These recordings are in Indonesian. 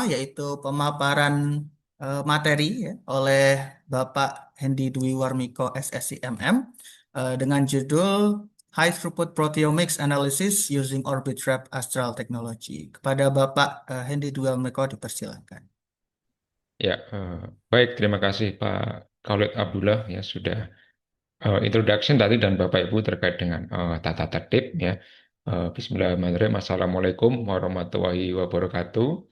yaitu pemaparan materi ya, oleh Bapak Hendy Dwi Warmiko SSCMM dengan judul High Throughput Proteomics Analysis Using Orbitrap Astral Technology. Kepada Bapak Hendy Dwi Warmiko dipersilakan. Ya, baik. Terima kasih Pak Khalid Abdullah ya sudah introduction tadi dan Bapak Ibu terkait dengan tata tertib ya. Bismillahirrahmanirrahim. Assalamualaikum warahmatullahi wabarakatuh.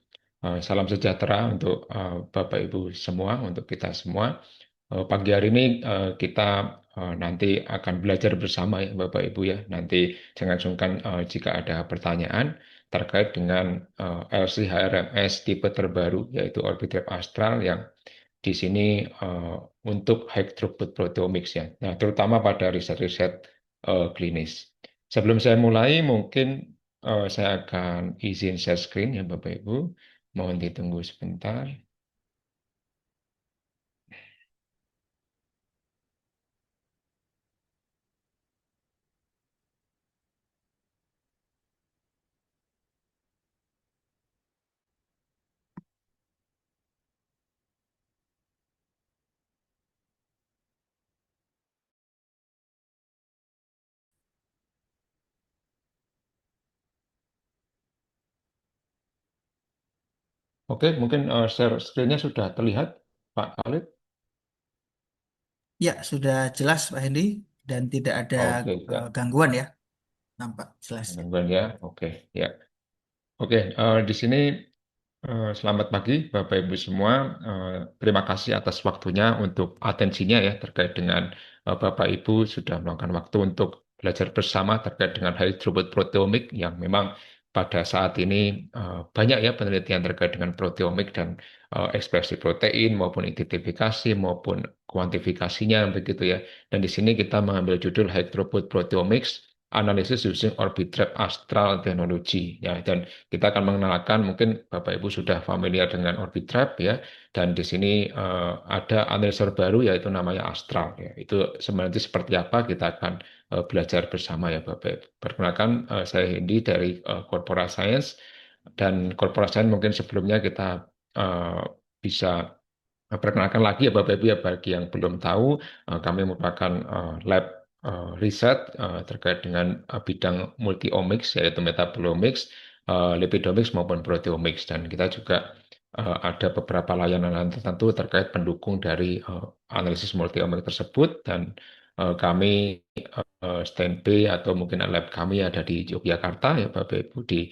Salam sejahtera untuk Bapak Ibu semua, untuk kita semua. Pagi hari ini kita nanti akan belajar bersama ya Bapak Ibu ya. Nanti jangan sungkan jika ada pertanyaan terkait dengan LC-HRMS tipe terbaru yaitu Orbitrap Astral yang di sini untuk high throughput proteomics ya. Nah, terutama pada riset-riset klinis. Sebelum saya mulai, mungkin saya akan izin share screen ya Bapak Ibu. Mohon ditunggu sebentar. Oke, mungkin share screen-nya sudah terlihat, Pak Khalid. Ya, sudah jelas Pak Hendy dan tidak ada Oke, ya. gangguan ya, nampak jelas ya. Gangguan ya. Oke, ya. Oke, di sini selamat pagi Bapak Ibu semua. Terima kasih atas waktunya untuk atensinya ya terkait dengan Bapak Ibu sudah meluangkan waktu untuk belajar bersama terkait dengan high throughput proteomik yang memang pada saat ini banyak ya penelitian terkait dengan proteomik dan ekspresi protein maupun identifikasi maupun kuantifikasinya begitu ya. Dan di sini kita mengambil judul high throughput proteomics Analysis using Orbitrap Astral Technology ya. Dan kita akan mengenalkan, mungkin Bapak Ibu sudah familiar dengan Orbitrap ya, dan di sini ada analyzer baru yaitu namanya Astral ya. Itu sebenarnya seperti apa kita akan belajar bersama ya Bapak Ibu. Perkenalkan saya Hendy dari Corpora Science dan Corpora Science mungkin sebelumnya kita bisa perkenalkan lagi ya Bapak Ibu ya bagi yang belum tahu kami merupakan lab riset terkait dengan bidang multiomics yaitu metabolomics, lipidomics maupun proteomics dan kita juga ada beberapa layanan tertentu terkait pendukung dari analisis multiomics tersebut dan kami stand by atau mungkin lab kami ada di Yogyakarta ya Bapak Ibu di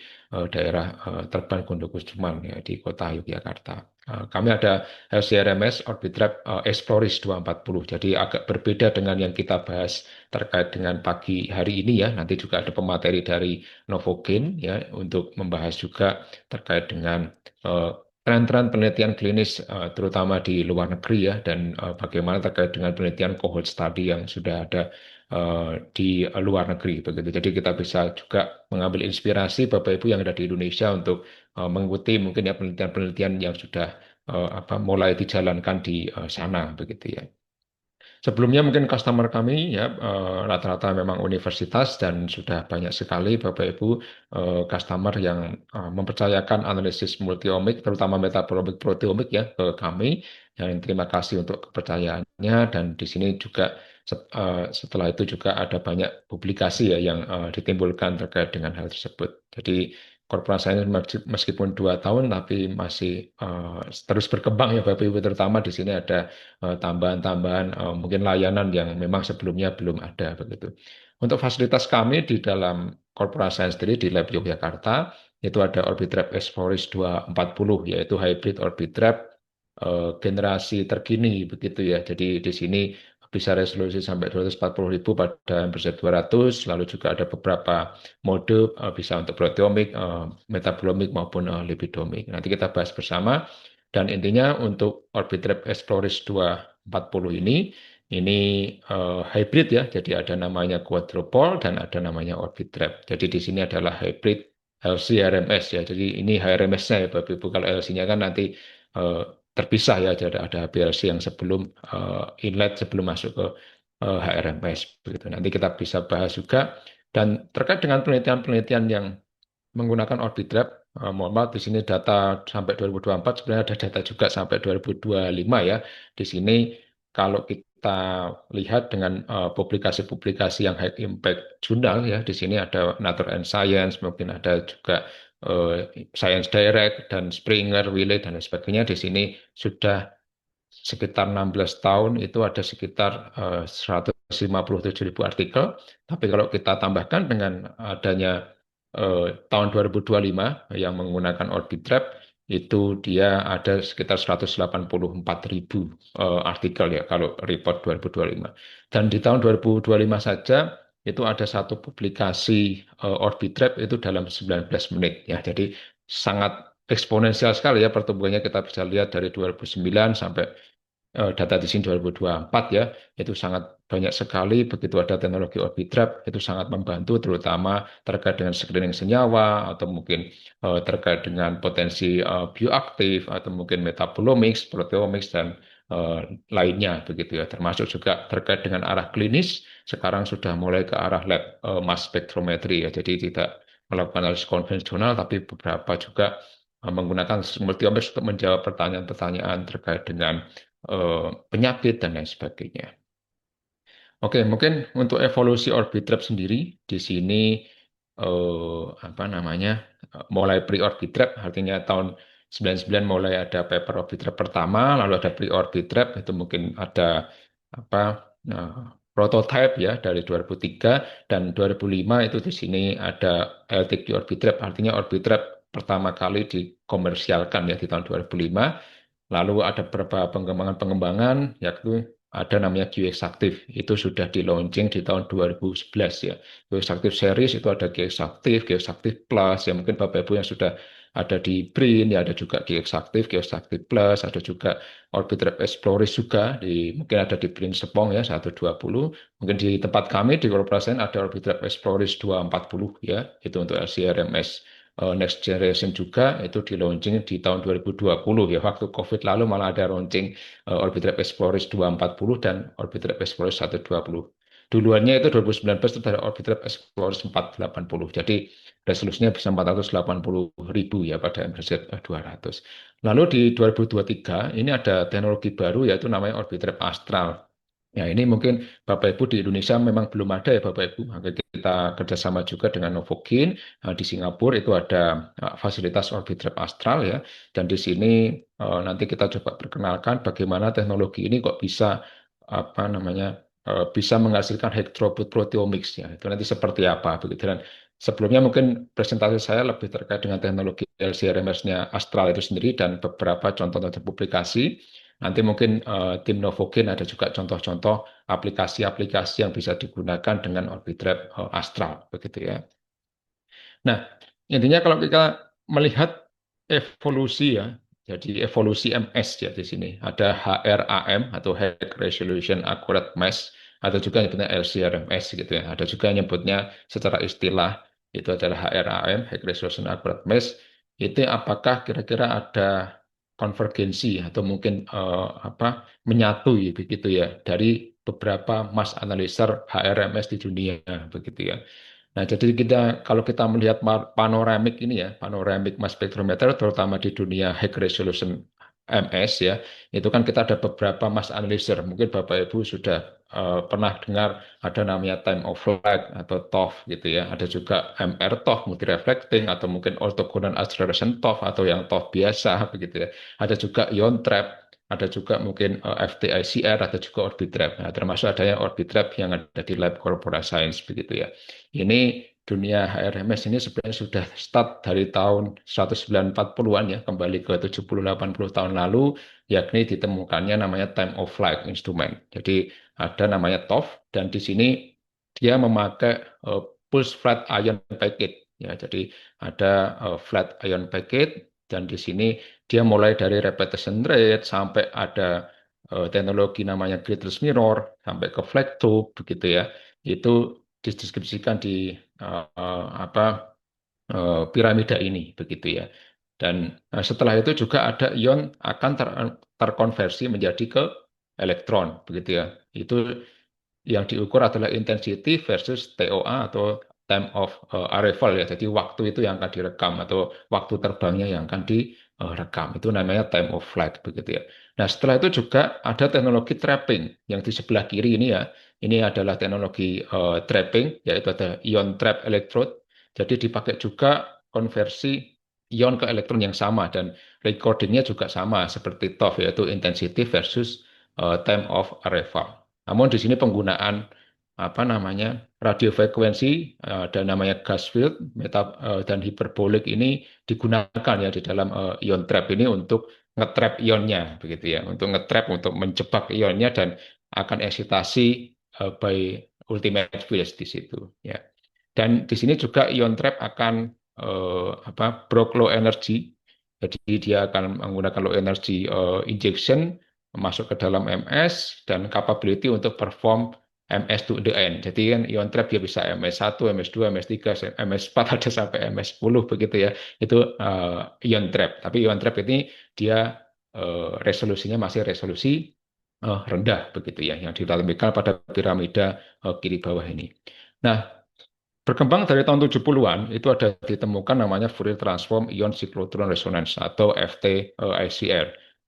daerah Terban Gunung Kusuman ya di kota Yogyakarta. Kami ada LCRMS Orbitrap Exploris 240. Jadi agak berbeda dengan yang kita bahas terkait dengan pagi hari ini ya. Nanti juga ada pemateri dari Novogen ya untuk membahas juga terkait dengan eh, tren-tren penelitian klinis terutama di luar negeri ya dan bagaimana terkait dengan penelitian cohort study yang sudah ada di luar negeri begitu. Jadi kita bisa juga mengambil inspirasi Bapak Ibu yang ada di Indonesia untuk mengikuti mungkin ya penelitian-penelitian yang sudah mulai dijalankan di sana begitu ya. Sebelumnya mungkin customer kami ya rata-rata memang universitas dan sudah banyak sekali Bapak Ibu customer yang mempercayakan analisis multiomik terutama metabolomic proteomik ya ke kami. Dan terima kasih untuk kepercayaannya dan di sini juga setelah itu juga ada banyak publikasi ya yang ditimbulkan terkait dengan hal tersebut. Jadi korporasi ini meskipun 2 tahun tapi masih terus berkembang ya Bapak Ibu terutama di sini ada tambahan-tambahan mungkin layanan yang memang sebelumnya belum ada begitu. Untuk fasilitas kami di dalam korporasi sendiri di Lab Yogyakarta itu ada Orbitrap Exploris 240 yaitu hybrid Orbitrap generasi terkini begitu ya. Jadi di sini bisa resolusi sampai 240.000 pada hampir 200, lalu juga ada beberapa mode bisa untuk proteomik, metabolomic maupun lipidomik. Nanti kita bahas bersama. Dan intinya untuk Orbitrap Exploris 240 ini hybrid ya, jadi ada namanya quadrupole dan ada namanya Orbitrap. Jadi di sini adalah hybrid LC RMS ya, jadi ini HRMS-nya ya Bapak Ibu. Kalau LC-nya kan nanti eh, terpisah ya, jadi ada HPLC yang sebelum inlet sebelum masuk ke HRMS begitu. Nanti kita bisa bahas juga dan terkait dengan penelitian-penelitian yang menggunakan Orbitrap. mohon maaf di sini data sampai 2024, sebenarnya ada data juga sampai 2025 ya. Di sini kalau kita lihat dengan publikasi-publikasi yang high impact jurnal ya, di sini ada Nature and Science, mungkin ada juga eh, Science Direct dan Springer, Wiley dan lain sebagainya. Di sini sudah sekitar 16 tahun itu ada sekitar 157.000 artikel. Tapi kalau kita tambahkan dengan adanya tahun 2025 yang menggunakan Orbit Trap, itu dia ada sekitar 184.000 artikel ya kalau report 2025. Dan di tahun 2025 saja itu ada satu publikasi Orbit Trap itu dalam 19 menit ya. Jadi sangat eksponensial sekali ya pertumbuhannya, kita bisa lihat dari 2009 sampai data di sini 2024 ya, itu sangat banyak sekali. Begitu ada teknologi orbit trap, itu sangat membantu terutama terkait dengan screening senyawa atau mungkin terkait dengan potensi bioaktif atau mungkin metabolomics, proteomics dan eh, lainnya begitu ya. Termasuk juga terkait dengan arah klinis, sekarang sudah mulai ke arah lab mass spectrometry ya. Jadi tidak melakukan analisis konvensional tapi beberapa juga menggunakan multiomics untuk menjawab pertanyaan-pertanyaan terkait dengan penyakit dan lain sebagainya. Oke, mungkin untuk evolusi orbit trap sendiri di sini apa namanya mulai pre-orbit trap artinya tahun 99 mulai ada paper orbit trap pertama, lalu ada pre-orbit trap itu mungkin ada apa nah, prototype ya dari 2003 dan 2005 itu di sini ada LTQ orbit trap artinya orbit trap pertama kali dikomersialkan ya di tahun 2005. Lalu ada beberapa pengembangan-pengembangan, yaitu ada namanya QX Active. Itu sudah di launching di tahun 2011 ya. QX Active series itu ada QX Active Plus, ya mungkin Bapak Ibu yang sudah ada di BRIN, ya ada juga QX Active Plus, ada juga Orbit Rep Exploris juga, mungkin ada di BRIN Sepong ya 120. Mungkin di tempat kami di korporasi ada Orbit Rep Exploris 240 ya, itu untuk LCRMS. Next Generation juga itu di launching di tahun 2020 ya. Waktu COVID lalu malah ada launching Orbitrap Exploris 240 dan Orbitrap Exploris 120. Duluannya itu 2019 itu ada Orbitrap Exploris 480. Jadi resolusinya bisa 480.000 ya pada MRZ 200. Lalu di 2023 ini ada teknologi baru yaitu namanya Orbitrap Astral. Ya, ini mungkin Bapak Ibu di Indonesia memang belum ada ya Bapak Ibu. Maka kita kerjasama juga dengan Novokin. Di Singapura itu ada fasilitas Orbit Trap Astral ya. Dan di sini nanti kita coba perkenalkan bagaimana teknologi ini kok bisa apa namanya bisa menghasilkan high throughput proteomics ya. Itu nanti seperti apa begitu. Dan sebelumnya mungkin presentasi saya lebih terkait dengan teknologi LC-RMS-nya Astral itu sendiri dan beberapa contoh-contoh publikasi. Nanti mungkin tim Novokin ada juga contoh-contoh aplikasi-aplikasi yang bisa digunakan dengan Orbitrap Astral, begitu ya. Nah, intinya kalau kita melihat evolusi ya, jadi evolusi MS ya di sini ada HRAM atau High Resolution Accurate Mesh atau juga nyebutnya LCRMS gitu ya. Ada juga nyebutnya secara istilah itu adalah HRAM High Resolution Accurate Mesh. Itu apakah kira-kira ada konvergensi atau mungkin apa menyatu ya, begitu ya dari beberapa mass analyzer HRMS di dunia begitu ya. Nah, jadi kalau kita melihat panoramik ini ya, panoramik mass spectrometer terutama di dunia high resolution MS ya, itu kan kita ada beberapa mass analyzer. Mungkin Bapak Ibu sudah pernah dengar ada namanya time of flight atau TOF gitu ya. Ada juga MR TOF multi reflecting atau mungkin orthogonal acceleration TOF atau yang TOF biasa begitu ya. Ada juga ion trap, ada juga mungkin FTICR, ada juga orbit trap. Nah, termasuk adanya orbit trap yang ada di lab corporate science begitu ya. Ini dunia HRMS ini sebenarnya sudah start dari tahun 1940-an ya, kembali ke 70-80 tahun lalu, yakni ditemukannya namanya time of flight instrument. Jadi ada namanya TOF dan di sini dia memakai pulse flat ion packet. Ya, jadi ada flat ion packet dan di sini dia mulai dari repetition rate sampai ada teknologi namanya griddless mirror sampai ke flat tube begitu ya. Itu dideskripsikan di apa piramida ini begitu ya. Dan setelah itu juga ada ion akan terkonversi menjadi ke elektron begitu ya. Itu yang diukur adalah intensity versus TOA atau time of arrival ya. Jadi waktu itu yang akan direkam atau waktu terbangnya yang akan direkam. Itu namanya time of flight begitu ya. Nah, setelah itu juga ada teknologi trapping yang di sebelah kiri ini ya. Ini adalah teknologi trapping, yaitu ada ion trap electrode. Jadi dipakai juga konversi ion ke elektron yang sama dan recordingnya juga sama seperti TOF yaitu intensity versus time of arrival. Namun di sini penggunaan apa namanya radiofrekuensi dan namanya gas field dan hiperbolik ini digunakan ya di dalam ion trap ini untuk ngetrap ionnya begitu ya untuk ngetrap untuk menjebak ionnya dan akan eksitasi by ultimate fields di situ ya. Dan di sini juga ion trap akan broke low energy. Jadi dia akan menggunakan low energy injection masuk ke dalam MS dan capability untuk perform MS to the end. Jadi kan ion trap dia bisa MS1, MS2, MS3, MS4 ada sampai MS10 begitu ya. Itu ion trap. Tapi ion trap ini dia resolusinya masih resolusi rendah begitu ya yang ditampilkan pada piramida kiri bawah ini. Nah, berkembang dari tahun 70-an, itu ada ditemukan namanya Fourier Transform Ion Cyclotron Resonance atau FT-ICR.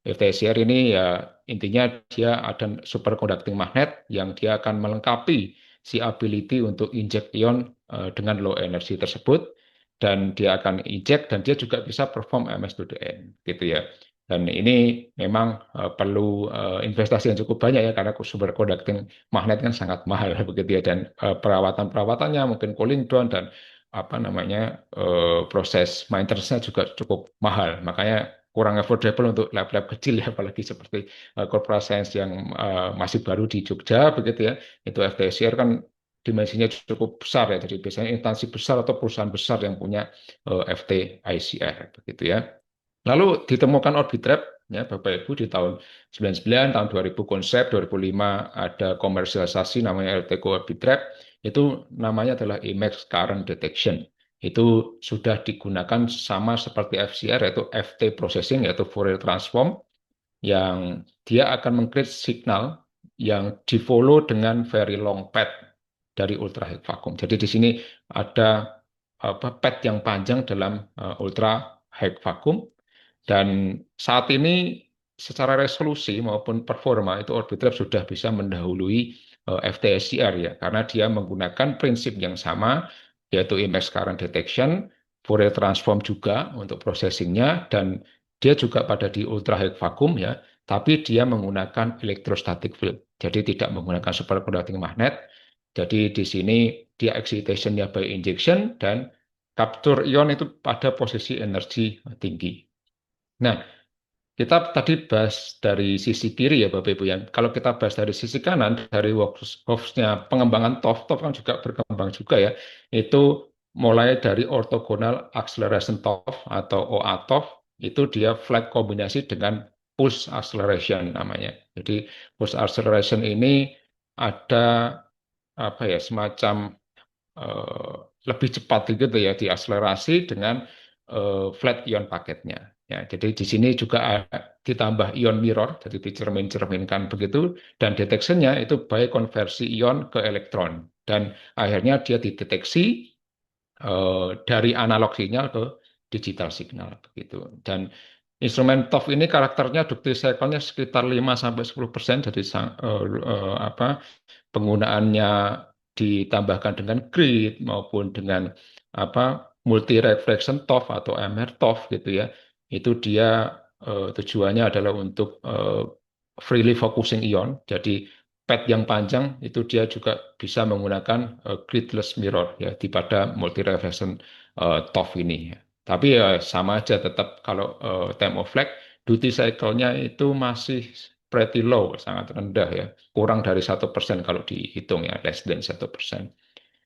FT-ICR ini ya intinya dia ada superconducting magnet yang dia akan melengkapi si ability untuk inject ion dengan low energy tersebut dan dia akan inject dan dia juga bisa perform MS to the end gitu ya. Dan ini memang perlu investasi yang cukup banyak ya karena sumber conducting magnet kan sangat mahal begitu ya dan perawatan-perawatannya mungkin cooling down dan apa namanya proses maintenance-nya juga cukup mahal. Makanya kurang affordable untuk lab-lab kecil ya apalagi seperti corporate science yang masih baru di Jogja begitu ya. Itu FTSR kan dimensinya cukup besar ya. Jadi biasanya instansi besar atau perusahaan besar yang punya FTICR begitu ya. Lalu ditemukan orbit trap, ya Bapak Ibu di tahun 99, tahun 2000 konsep, 2005 ada komersialisasi namanya LTCO orbit trap, itu namanya adalah Image Current Detection. Itu sudah digunakan sama seperti FCR yaitu FT processing yaitu Fourier transform yang dia akan mengcreate signal yang di-follow dengan very long path dari ultra high vacuum. Jadi di sini ada path yang panjang dalam ultra high vacuum dan saat ini secara resolusi maupun performa itu Orbitrap sudah bisa mendahului FTSCR ya karena dia menggunakan prinsip yang sama yaitu image current detection, Fourier transform juga untuk processingnya dan dia juga pada di ultra high vacuum ya, tapi dia menggunakan electrostatic field. Jadi tidak menggunakan superconducting magnet. Jadi di sini dia excitation-nya by injection dan capture ion itu pada posisi energi tinggi. Nah, kita tadi bahas dari sisi kiri ya Bapak Ibu ya. Kalau kita bahas dari sisi kanan, dari workshop-nya pengembangan TOF, TOF kan juga berkembang juga ya. Itu mulai dari orthogonal acceleration TOF atau OA-TOF, itu dia flat kombinasi dengan pulse acceleration namanya. Jadi pulse acceleration ini ada apa ya semacam eh, lebih cepat gitu ya diakselerasi dengan flat ion paketnya. Ya, jadi di sini juga ditambah ion mirror, jadi dicermin-cerminkan begitu, dan deteksinya itu baik konversi ion ke elektron. Dan akhirnya dia dideteksi dari analog sinyal ke digital signal begitu. Dan instrumen TOF ini karakternya ductil cycle-nya sekitar 5-10%, jadi penggunaannya ditambahkan dengan grid maupun dengan multi reflection TOF atau MR TOF gitu ya. Itu dia tujuannya adalah untuk freely focusing ion. Jadi pad yang panjang itu dia juga bisa menggunakan gridless mirror ya di pada multi reflection TOF ini. Tapi ya sama aja tetap kalau time of flight duty cycle-nya itu masih pretty low, sangat rendah ya, kurang dari 1% kalau dihitung ya, less than 1%.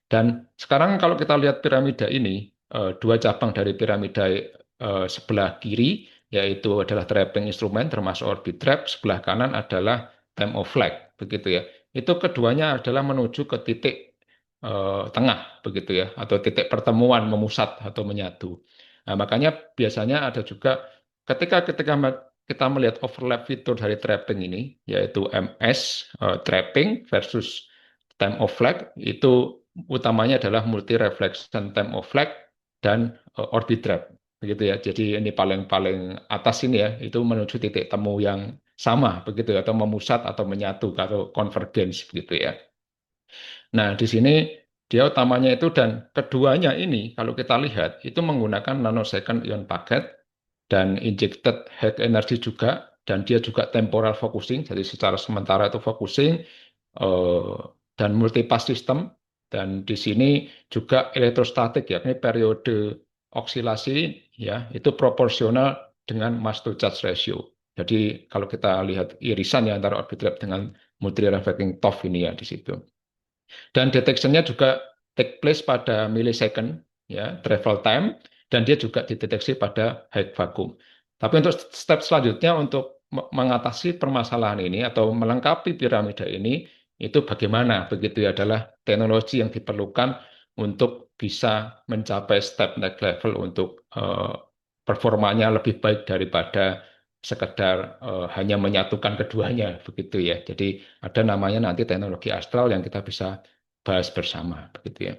Dan sekarang kalau kita lihat piramida ini, dua cabang dari piramida sebelah kiri, yaitu adalah trapping instrumen termasuk orbit trap, sebelah kanan adalah time of flight, begitu ya. Itu keduanya adalah menuju ke titik tengah, begitu ya, atau titik pertemuan memusat atau menyatu. Nah, makanya biasanya ada juga ketika ketika kita melihat overlap fitur dari trapping ini, yaitu MS trapping versus time of flight, itu utamanya adalah multi reflection time of flight dan orbit trap begitu ya. Jadi ini paling-paling atas ini ya, itu menuju titik temu yang sama begitu ya, atau memusat atau menyatu atau convergence begitu ya. Nah, di sini dia utamanya itu dan keduanya ini kalau kita lihat itu menggunakan nanosecond ion packet dan injected high energy juga, dan dia juga temporal focusing, jadi secara sementara itu focusing, eh, dan multipass system, dan di sini juga elektrostatik yakni periode oksilasi ya itu proporsional dengan mass to charge ratio. Jadi kalau kita lihat irisan ya antara orbit trap dengan multi reflecting TOF ini ya di situ. Dan deteksinya juga take place pada millisecond, ya, travel time, dan dia juga dideteksi pada high vacuum. Tapi untuk step selanjutnya untuk mengatasi permasalahan ini atau melengkapi piramida ini, itu bagaimana? Begitu ya, adalah teknologi yang diperlukan untuk bisa mencapai step next level untuk performanya lebih baik daripada sekedar hanya menyatukan keduanya begitu ya. Jadi ada namanya nanti teknologi astral yang kita bisa bahas bersama begitu ya.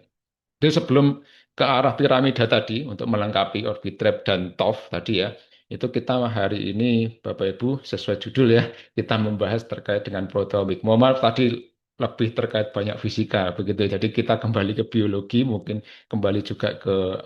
Jadi sebelum ke arah piramida tadi untuk melengkapi orbit trap dan TOF tadi ya, itu kita hari ini Bapak Ibu sesuai judul ya, kita membahas terkait dengan proteomik. Mohon maaf tadi lebih terkait banyak fisika begitu ya. Jadi kita kembali ke biologi, mungkin kembali juga ke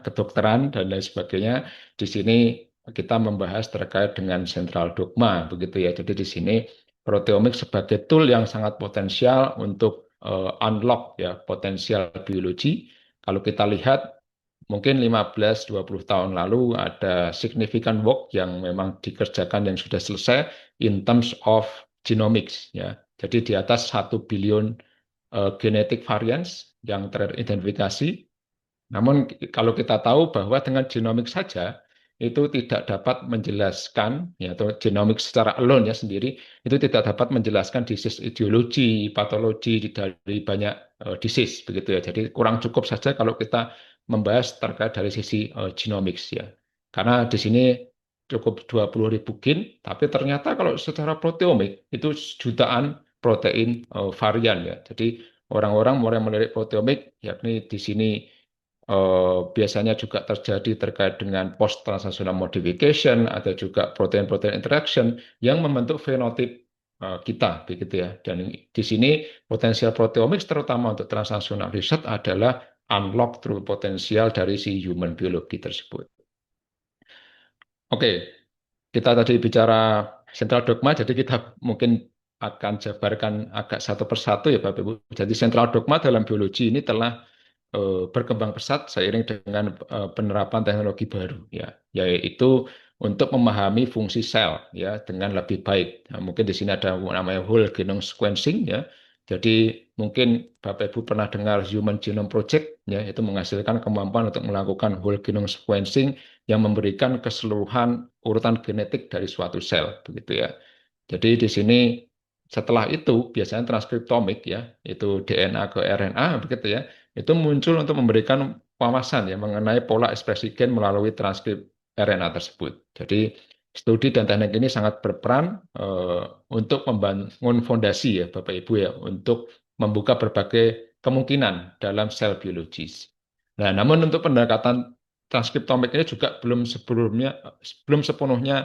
kedokteran dan lain sebagainya. Di sini kita membahas terkait dengan central dogma begitu ya. Jadi di sini proteomik sebagai tool yang sangat potensial untuk unlock ya potensial biologi. Kalau kita lihat mungkin 15-20 tahun lalu ada significant work yang memang dikerjakan yang sudah selesai in terms of genomics ya. Jadi di atas 1 billion genetic variants yang teridentifikasi. Namun kalau kita tahu bahwa dengan genomik saja itu tidak dapat menjelaskan ya atau genomik secara alone ya sendiri itu tidak dapat menjelaskan disease etiologi, patologi dari banyak disease begitu ya. Jadi kurang cukup saja kalau kita membahas terkait dari sisi genomics ya. Karena di sini cukup 20.000 gen, tapi ternyata kalau secara proteomik itu jutaan protein varian ya. Jadi orang-orang mulai melirik proteomik yakni di sini biasanya juga terjadi terkait dengan post translational modification atau juga protein-protein interaction yang membentuk fenotip kita begitu ya. Dan di sini potensial proteomics terutama untuk translational research adalah unlock true potensial dari si human biologi tersebut. Oke, kita tadi bicara central dogma, jadi kita mungkin akan jabarkan agak satu persatu ya Bapak Ibu. Jadi central dogma dalam biologi ini telah berkembang pesat seiring dengan penerapan teknologi baru ya, yaitu untuk memahami fungsi sel ya dengan lebih baik. Nah, mungkin di sini ada namanya whole genome sequencing ya. Jadi mungkin Bapak Ibu pernah dengar Human Genome Project ya, itu menghasilkan kemampuan untuk melakukan whole genome sequencing yang memberikan keseluruhan urutan genetik dari suatu sel begitu ya. Jadi di sini setelah itu biasanya transkriptomik ya, itu DNA ke RNA begitu ya, itu muncul untuk memberikan wawasan ya mengenai pola ekspresi gen melalui transkrip RNA tersebut. Jadi studi dan teknik ini sangat berperan untuk membangun fondasi ya Bapak Ibu ya untuk membuka berbagai kemungkinan dalam sel biologis. Nah, namun untuk pendekatan transkriptomik ini juga belum sepenuhnya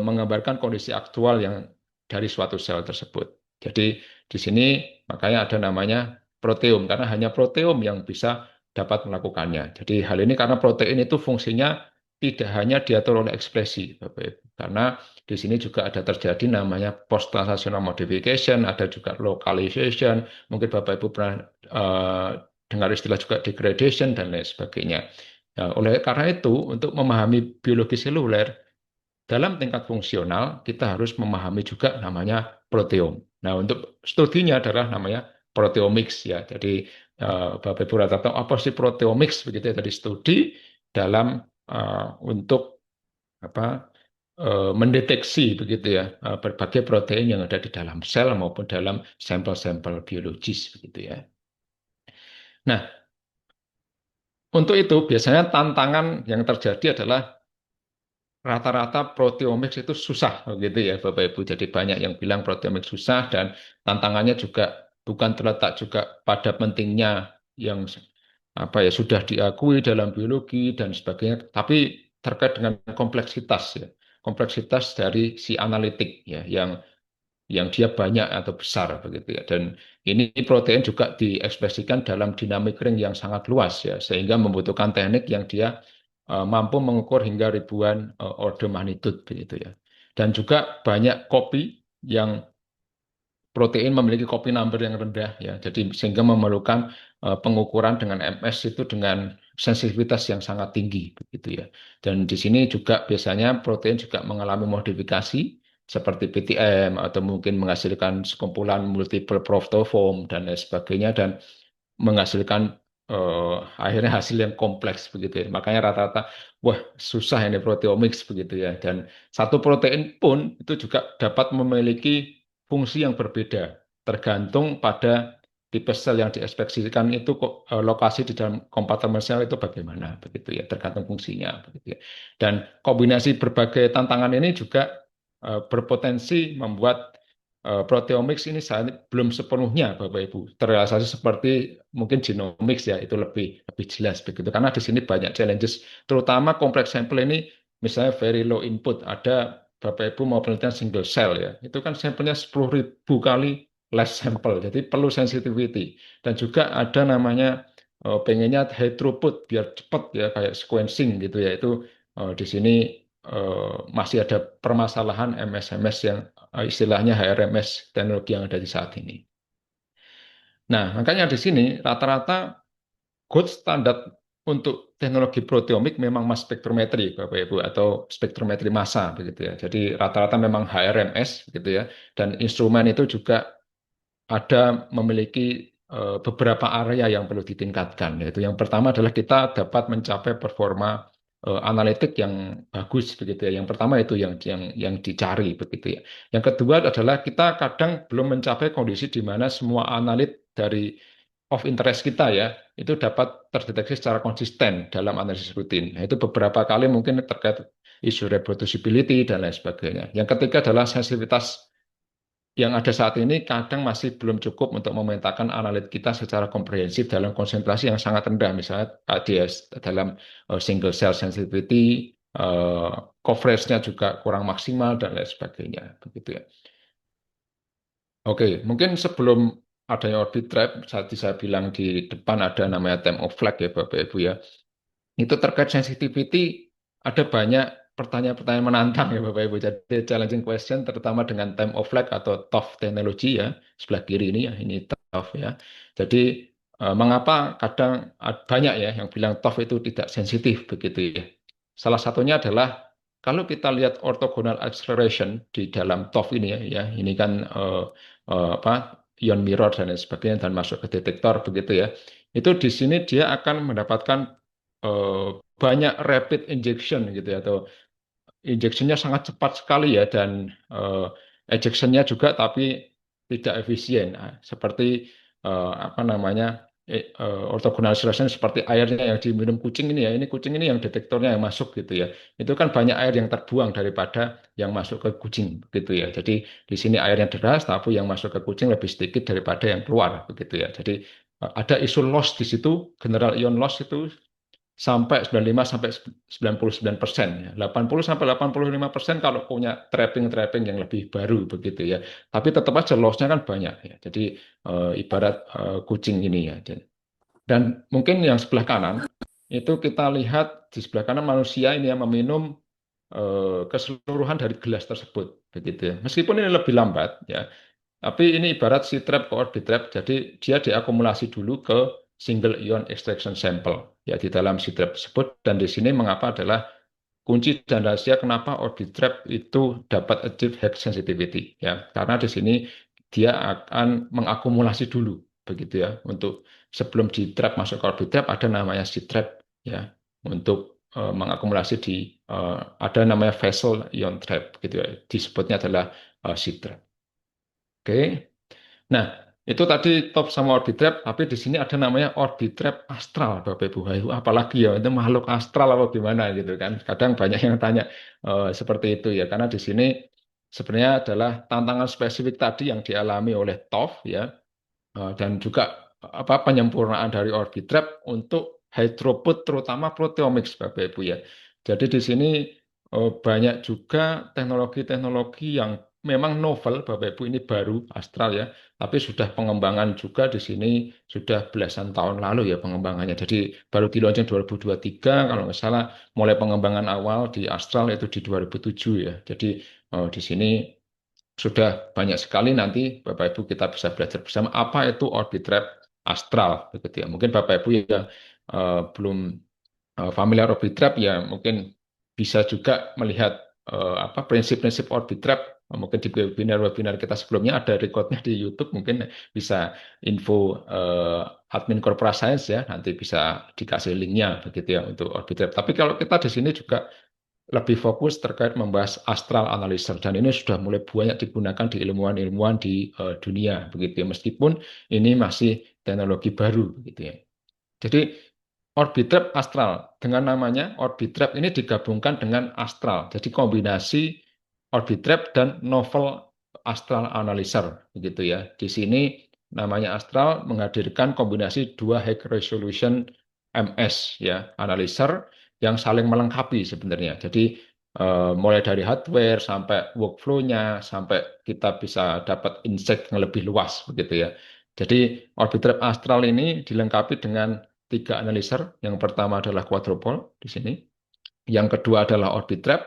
menggambarkan kondisi aktual yang dari suatu sel tersebut. Jadi di sini makanya ada namanya proteom karena hanya proteom yang bisa dapat melakukannya. Jadi hal ini karena protein itu fungsinya tidak hanya diatur oleh ekspresi, Bapak Ibu. Karena di sini juga ada terjadi namanya post translational modification, ada juga localization, mungkin Bapak Ibu pernah dengar istilah juga degradation dan lain sebagainya. Nah, oleh karena itu, untuk memahami biologi seluler dalam tingkat fungsional, kita harus memahami juga namanya proteom. Nah, untuk studinya adalah namanya proteomics ya. Jadi Bapak Ibu rata tahu apa sih proteomics begitu ya tadi studi dalam untuk apa mendeteksi begitu ya berbagai protein yang ada di dalam sel maupun dalam sampel-sampel biologis begitu ya. Nah, untuk itu biasanya tantangan yang terjadi adalah rata-rata proteomics itu susah gitu ya Bapak Ibu. Jadi banyak yang bilang proteomics susah dan tantangannya juga bukan terletak juga pada pentingnya yang apa ya sudah diakui dalam biologi dan sebagainya, tapi terkait dengan kompleksitas ya, kompleksitas dari si analitik ya, yang dia banyak atau besar begitu ya. Dan ini protein juga diekspresikan dalam dinamik ring yang sangat luas ya, sehingga membutuhkan teknik yang dia mampu mengukur hingga ribuan order magnitude begitu ya. Dan juga banyak kopi yang protein memiliki copy number yang rendah ya. Jadi sehingga memerlukan pengukuran dengan MS itu dengan sensitivitas yang sangat tinggi begitu ya. Dan di sini juga biasanya protein juga mengalami modifikasi seperti PTM atau mungkin menghasilkan sekumpulan multiple proteoform dan lain sebagainya dan menghasilkan akhirnya hasil yang kompleks begitu ya. Makanya rata-rata wah susah ini proteomics begitu ya. Dan satu protein pun itu juga dapat memiliki fungsi yang berbeda tergantung pada tipe sel yang diekspresikan itu kok lokasi di dalam kompartemen sel itu bagaimana begitu ya, tergantung fungsinya begitu ya. Dan kombinasi berbagai tantangan ini juga berpotensi membuat proteomics ini saat belum sepenuhnya Bapak Ibu terrealisasi seperti mungkin genomics ya, itu lebih lebih jelas begitu karena di sini banyak challenges terutama kompleks sampel ini, misalnya very low input, ada Bapak Ibu mau penelitian single cell ya, itu kan sampelnya 10.000 kali less sampel, jadi perlu sensitivity. Dan juga ada namanya pengennya high throughput biar cepat ya kayak sequencing gitu ya, itu di sini masih ada permasalahan MS-MS yang istilahnya HRMS teknologi yang ada di saat ini. Nah, makanya di sini rata-rata gold standard untuk teknologi proteomik memang mass spektrometri, Bapak Ibu, atau spektrometri massa begitu ya. Jadi rata-rata memang HRMS gitu ya. Dan instrumen itu juga ada memiliki beberapa area yang perlu ditingkatkan. Yaitu yang pertama adalah kita dapat mencapai performa analitik yang bagus begitu ya. Yang pertama itu yang dicari begitu ya. Yang kedua adalah kita kadang belum mencapai kondisi di mana semua analit dari of interest kita ya itu dapat terdeteksi secara konsisten dalam analisis rutin. Nah, itu beberapa kali mungkin terkait isu reproducibility dan lain sebagainya. Yang ketiga adalah sensitivitas yang ada saat ini kadang masih belum cukup untuk memetakan analit kita secara komprehensif dalam konsentrasi yang sangat rendah, misalnya ADS dalam single cell sensitivity, coverage-nya juga kurang maksimal dan lain sebagainya, begitu ya. Oke, mungkin sebelum adanya orbit trap, tadi saya bilang di depan ada namanya time of flight ya Bapak Ibu ya. Itu terkait sensitivity, ada banyak pertanyaan-pertanyaan menantang ya Bapak Ibu. Jadi challenging question terutama dengan time of flight atau TOF teknologi ya, sebelah kiri ini ya, ini TOF ya. Jadi mengapa kadang banyak ya yang bilang TOF itu tidak sensitif begitu ya. Salah satunya adalah kalau kita lihat orthogonal acceleration di dalam TOF ini ya, ini kan apa ion mirror dan lain sebagainya dan masuk ke detektor begitu ya. Itu di sini dia akan mendapatkan eh, banyak rapid injection gitu ya, atau injeksinya sangat cepat sekali ya, dan ejectionnya juga tapi tidak efisien. Nah, seperti apa namanya orthogonal acceleration seperti airnya yang diminum kucing ini ya, ini kucing ini yang detektornya yang masuk gitu ya, itu kan banyak air yang terbuang daripada yang masuk ke kucing gitu ya. Jadi di sini airnya deras tapi yang masuk ke kucing lebih sedikit daripada yang keluar begitu ya. Jadi ada isu loss di situ, general ion loss itu sampai 95 sampai 99% ya. 80 sampai 85% kalau punya trapping-trapping yang lebih baru begitu ya. Tapi tetap aja loss-nya kan banyak ya. Jadi ibarat kucing ini ya. Dan mungkin yang sebelah kanan itu kita lihat di sebelah kanan manusia ini yang meminum keseluruhan dari gelas tersebut begitu ya. Meskipun ini lebih lambat ya, tapi ini ibarat si trap ke orbit trap, jadi dia diakumulasi dulu ke single ion extraction sample ya di dalam si trap tersebut. Dan di sini mengapa adalah kunci dan rahasia kenapa orbit trap itu dapat achieve high sensitivity ya, karena di sini dia akan mengakumulasi dulu begitu ya, untuk sebelum di trap masuk ke orbit trap ada namanya seed trap ya, untuk mengakumulasi di ada namanya vessel ion trap gitu ya, disebutnya adalah seed trap. Oke. Nah, itu tadi top sama orbit trap, tapi di sini ada namanya orbit trap astral, Bapak Ibu. Wah, itu apalagi ya, itu makhluk astral apa gimana gitu kan. Kadang banyak yang tanya seperti itu ya, karena di sini sebenarnya adalah tantangan spesifik tadi yang dialami oleh TOF ya, Dan juga penyempurnaan dari Orbitrap untuk high throughput terutama proteomics Bapak Ibu ya. Jadi di sini banyak juga teknologi-teknologi yang memang novel Bapak Ibu, ini baru Astral ya, tapi sudah pengembangan juga di sini sudah belasan tahun lalu ya pengembangannya. Jadi baru di launching 2023 kalau nggak salah, mulai pengembangan awal di Astral itu di 2007 ya. Jadi di sini sudah banyak sekali, nanti Bapak Ibu kita bisa belajar bersama apa itu orbit trap astral begitu ya. Mungkin Bapak Ibu yang belum familiar orbit trap ya mungkin bisa juga melihat prinsip-prinsip orbit trap. Mungkin di webinar-webinar kita sebelumnya ada recordnya di YouTube, mungkin bisa info admin Corpora Science ya, nanti bisa dikasih linknya begitu ya untuk orbit trap. Tapi kalau kita di sini juga lebih fokus terkait membahas astral analyzer, dan ini sudah mulai banyak digunakan di ilmuwan-ilmuwan di dunia begitu ya, meskipun ini masih teknologi baru begitu ya. Jadi Orbitrap astral dengan namanya Orbitrap ini digabungkan dengan astral, jadi kombinasi Orbitrap dan novel astral analyzer begitu ya. Di sini namanya astral menghadirkan kombinasi dua high resolution MS ya analyzer yang saling melengkapi sebenarnya. Jadi mulai dari hardware sampai workflow-nya sampai kita bisa dapat insight yang lebih luas begitu ya. Jadi Orbitrap Astral ini dilengkapi dengan tiga analyzer. Yang pertama adalah quadrupole di sini. Yang kedua adalah Orbitrap,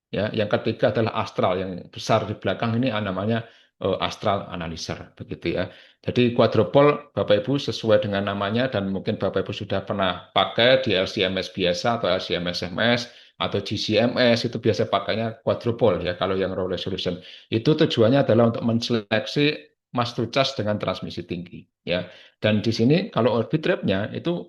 ya. Yang ketiga adalah Astral yang besar di belakang ini namanya Astral Analyzer begitu ya. Jadi quadrupole Bapak Ibu sesuai dengan namanya, dan mungkin Bapak Ibu sudah pernah pakai di LC-MS biasa atau LC-MS MS atau GC-MS, itu biasa pakainya quadrupole ya kalau yang low resolution. Itu tujuannya adalah untuk menseleksi mass to charge dengan transmisi tinggi ya. Dan di sini kalau orbit trap-nya itu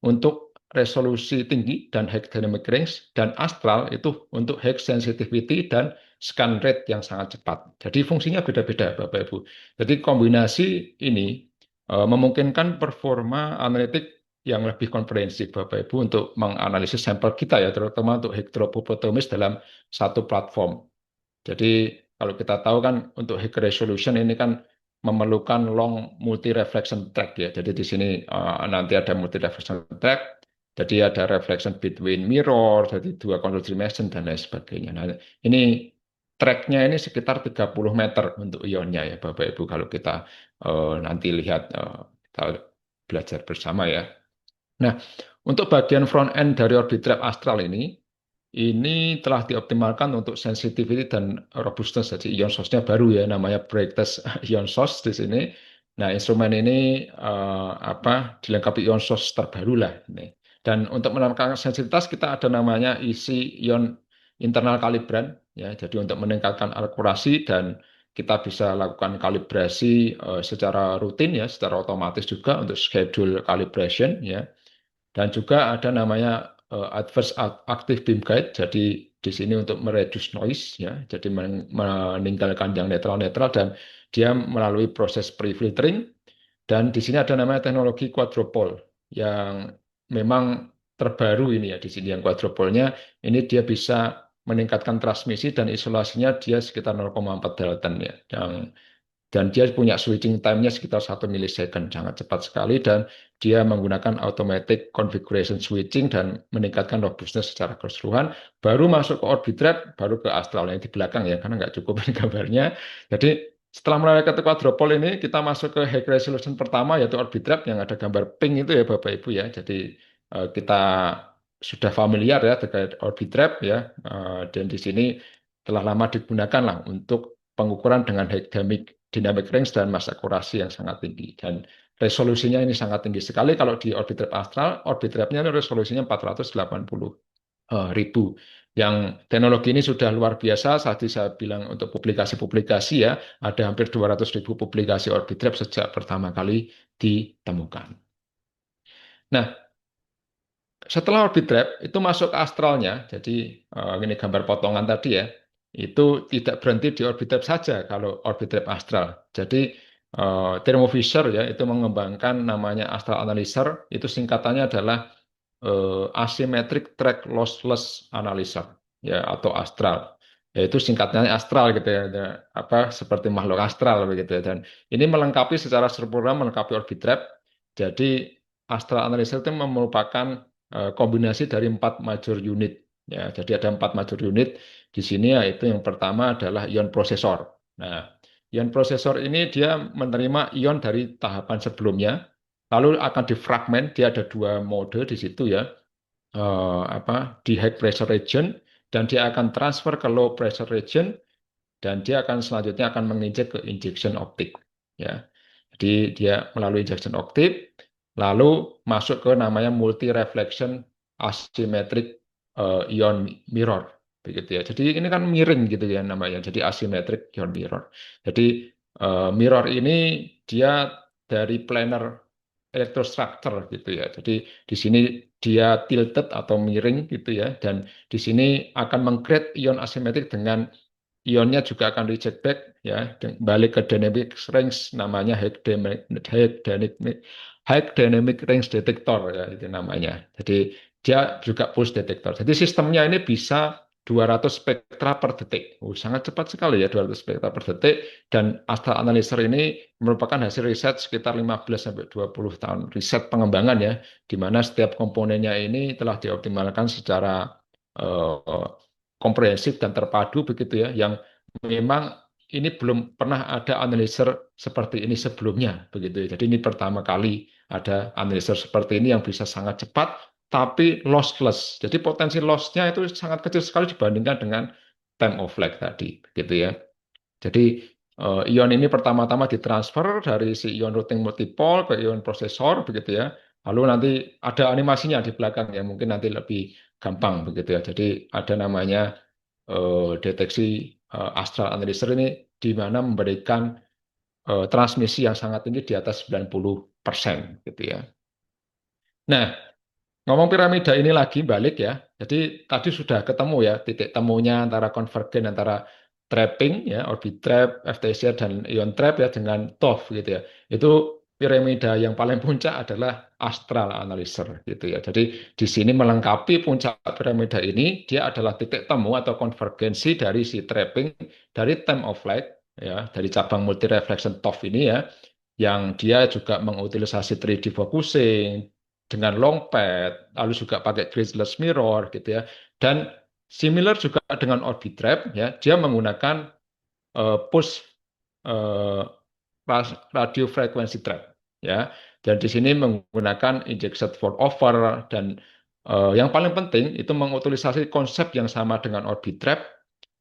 untuk resolusi tinggi dan high dynamic range, dan astral itu untuk high sensitivity dan scan rate yang sangat cepat. Jadi fungsinya beda-beda Bapak Ibu. Jadi kombinasi ini memungkinkan performa analitik yang lebih komprehensif Bapak Ibu untuk menganalisis sampel kita ya, terutama untuk heteroproteomics dalam satu platform. Jadi kalau kita tahu kan untuk high resolution ini kan memerlukan long multi reflection track ya. Jadi di sini nanti ada multi reflection track. Jadi ada reflection between mirror, jadi dua control dimension dan lain sebagainya. Nah, ini tracknya ini sekitar 30 meter untuk ionnya ya Bapak Ibu, kalau kita nanti lihat kita belajar bersama ya. Nah, untuk bagian front end dari Orbitrap Astral ini telah dioptimalkan untuk sensitivity dan robustness. Jadi ion source-nya baru ya, namanya brightest ion source di sini. Nah, instrumen ini dilengkapi ion source terbaru lah ini. Dan untuk menambahkan sensitivitas kita ada namanya isi ion internal kalibran ya. Jadi untuk meningkatkan akurasi, dan kita bisa lakukan kalibrasi secara rutin ya, secara otomatis juga untuk schedule calibration ya. Dan juga ada namanya adverse active beam guide. Jadi di sini untuk mereduce noise ya, jadi meninggalkan yang netral-netral, dan dia melalui proses pre-filtering. Dan di sini ada namanya teknologi quadrupole yang memang terbaru ini ya. Di sini yang quadrupole-nya ini dia bisa meningkatkan transmisi, dan isolasinya dia sekitar 0,4 Dalton ya. Dan dia punya switching time-nya sekitar 1 ms, sangat cepat sekali, dan dia menggunakan automatic configuration switching dan meningkatkan robustness secara keseluruhan. Baru masuk ke orbit trap, baru ke astral yang di belakang ya, karena nggak cukup ini gambarnya. Jadi setelah mulai ke quadrupole ini, kita masuk ke high resolution pertama, yaitu orbit trap yang ada gambar pink itu ya Bapak Ibu ya. Jadi kita sudah familiar ya terkait orbit trap ya. Dan di sini telah lama digunakan lah untuk pengukuran dengan high dynamic range dan mass akurasi yang sangat tinggi. Dan resolusinya ini sangat tinggi sekali. Kalau di orbit trap astral, orbit trapnya resolusinya 480.000. Yang teknologi ini sudah luar biasa. Tadi saya bilang untuk publikasi-publikasi ya, ada hampir 200.000 publikasi orbit trap sejak pertama kali ditemukan. Nah, setelah orbit trap itu masuk ke astralnya, jadi ini gambar potongan tadi ya, itu tidak berhenti di orbit trap saja kalau orbit trap astral. Jadi Thermo Fisher ya itu mengembangkan namanya Astral Analyzer, itu singkatannya adalah Asymmetric Track Lossless Analyzer ya, atau Astral. yaitu singkatnya astral gitu ya, apa seperti makhluk astral begitu ya. Dan ini melengkapi secara sempurna melengkapi Orbitrap. Jadi astral analyzer itu merupakan kombinasi dari 4 major unit ya. Jadi ada 4 major unit di sini, yaitu yang pertama adalah ion prosesor. Nah, ion prosesor ini dia menerima ion dari tahapan sebelumnya, lalu akan difragmen. Dia ada 2 mode di situ ya, di high pressure region, dan dia akan transfer ke low pressure region, dan dia akan selanjutnya akan menginjek ke injection optik ya. Jadi dia melalui injection optik lalu masuk ke namanya multi reflection asymmetric ion mirror begitu ya. Jadi ini kan miring gitu ya namanya. Jadi asymmetric ion mirror. Jadi mirror ini dia dari planar electrostructure gitu ya. Jadi di sini dia tilted atau miring gitu ya, dan di sini akan meng-create ion asimetrik dengan ionnya juga akan reject back ya, balik ke dynamic range, namanya high dynamic range detector ya itu namanya. Jadi dia juga pulse detector. Jadi sistemnya ini bisa 200 spektra per detik. Sangat cepat sekali ya 200 spektra per detik, dan Astra Analyzer ini merupakan hasil riset sekitar 15 sampai 20 tahun riset pengembangan ya, di mana setiap komponennya ini telah dioptimalkan secara eh, komprehensif dan terpadu begitu ya, yang memang ini belum pernah ada analyzer seperti ini sebelumnya begitu ya. Jadi ini pertama kali ada analyzer seperti ini yang bisa sangat cepat tapi lossless. Jadi potensi lossnya itu sangat kecil sekali dibandingkan dengan time of flight tadi gitu ya. Jadi ion ini pertama-tama ditransfer dari si ion routing multipole ke ion prosesor begitu ya. Lalu nanti ada animasinya di belakang ya, mungkin nanti lebih gampang begitu ya. Jadi ada namanya deteksi astral analyzer ini, di mana memberikan transmisi yang sangat tinggi di atas 90% gitu ya. Nah, ngomong piramida ini lagi balik ya. Jadi tadi sudah ketemu ya titik temunya antara konvergen antara trapping ya, orbit trap, FTC dan ion trap ya dengan TOF gitu ya. Itu piramida yang paling puncak adalah astral analyzer gitu ya. Jadi di sini melengkapi puncak piramida ini, dia adalah titik temu atau konvergensi dari si trapping dari time of flight ya, dari cabang multi reflection TOF ini ya, yang dia juga mengutilisasi 3D focusing dengan long pad, lalu juga pakai gridzless mirror gitu ya. Dan similar juga dengan Orbitrap ya, dia menggunakan push eh, radio frequency trap ya. Dan di sini menggunakan injected fall over, dan yang paling penting itu mengutilisasi konsep yang sama dengan Orbitrap,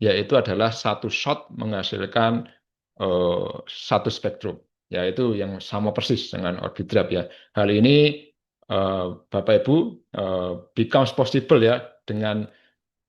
yaitu adalah satu shot menghasilkan satu spektrum, yaitu yang sama persis dengan Orbitrap ya. Hal ini Bapak Ibu becomes possible ya dengan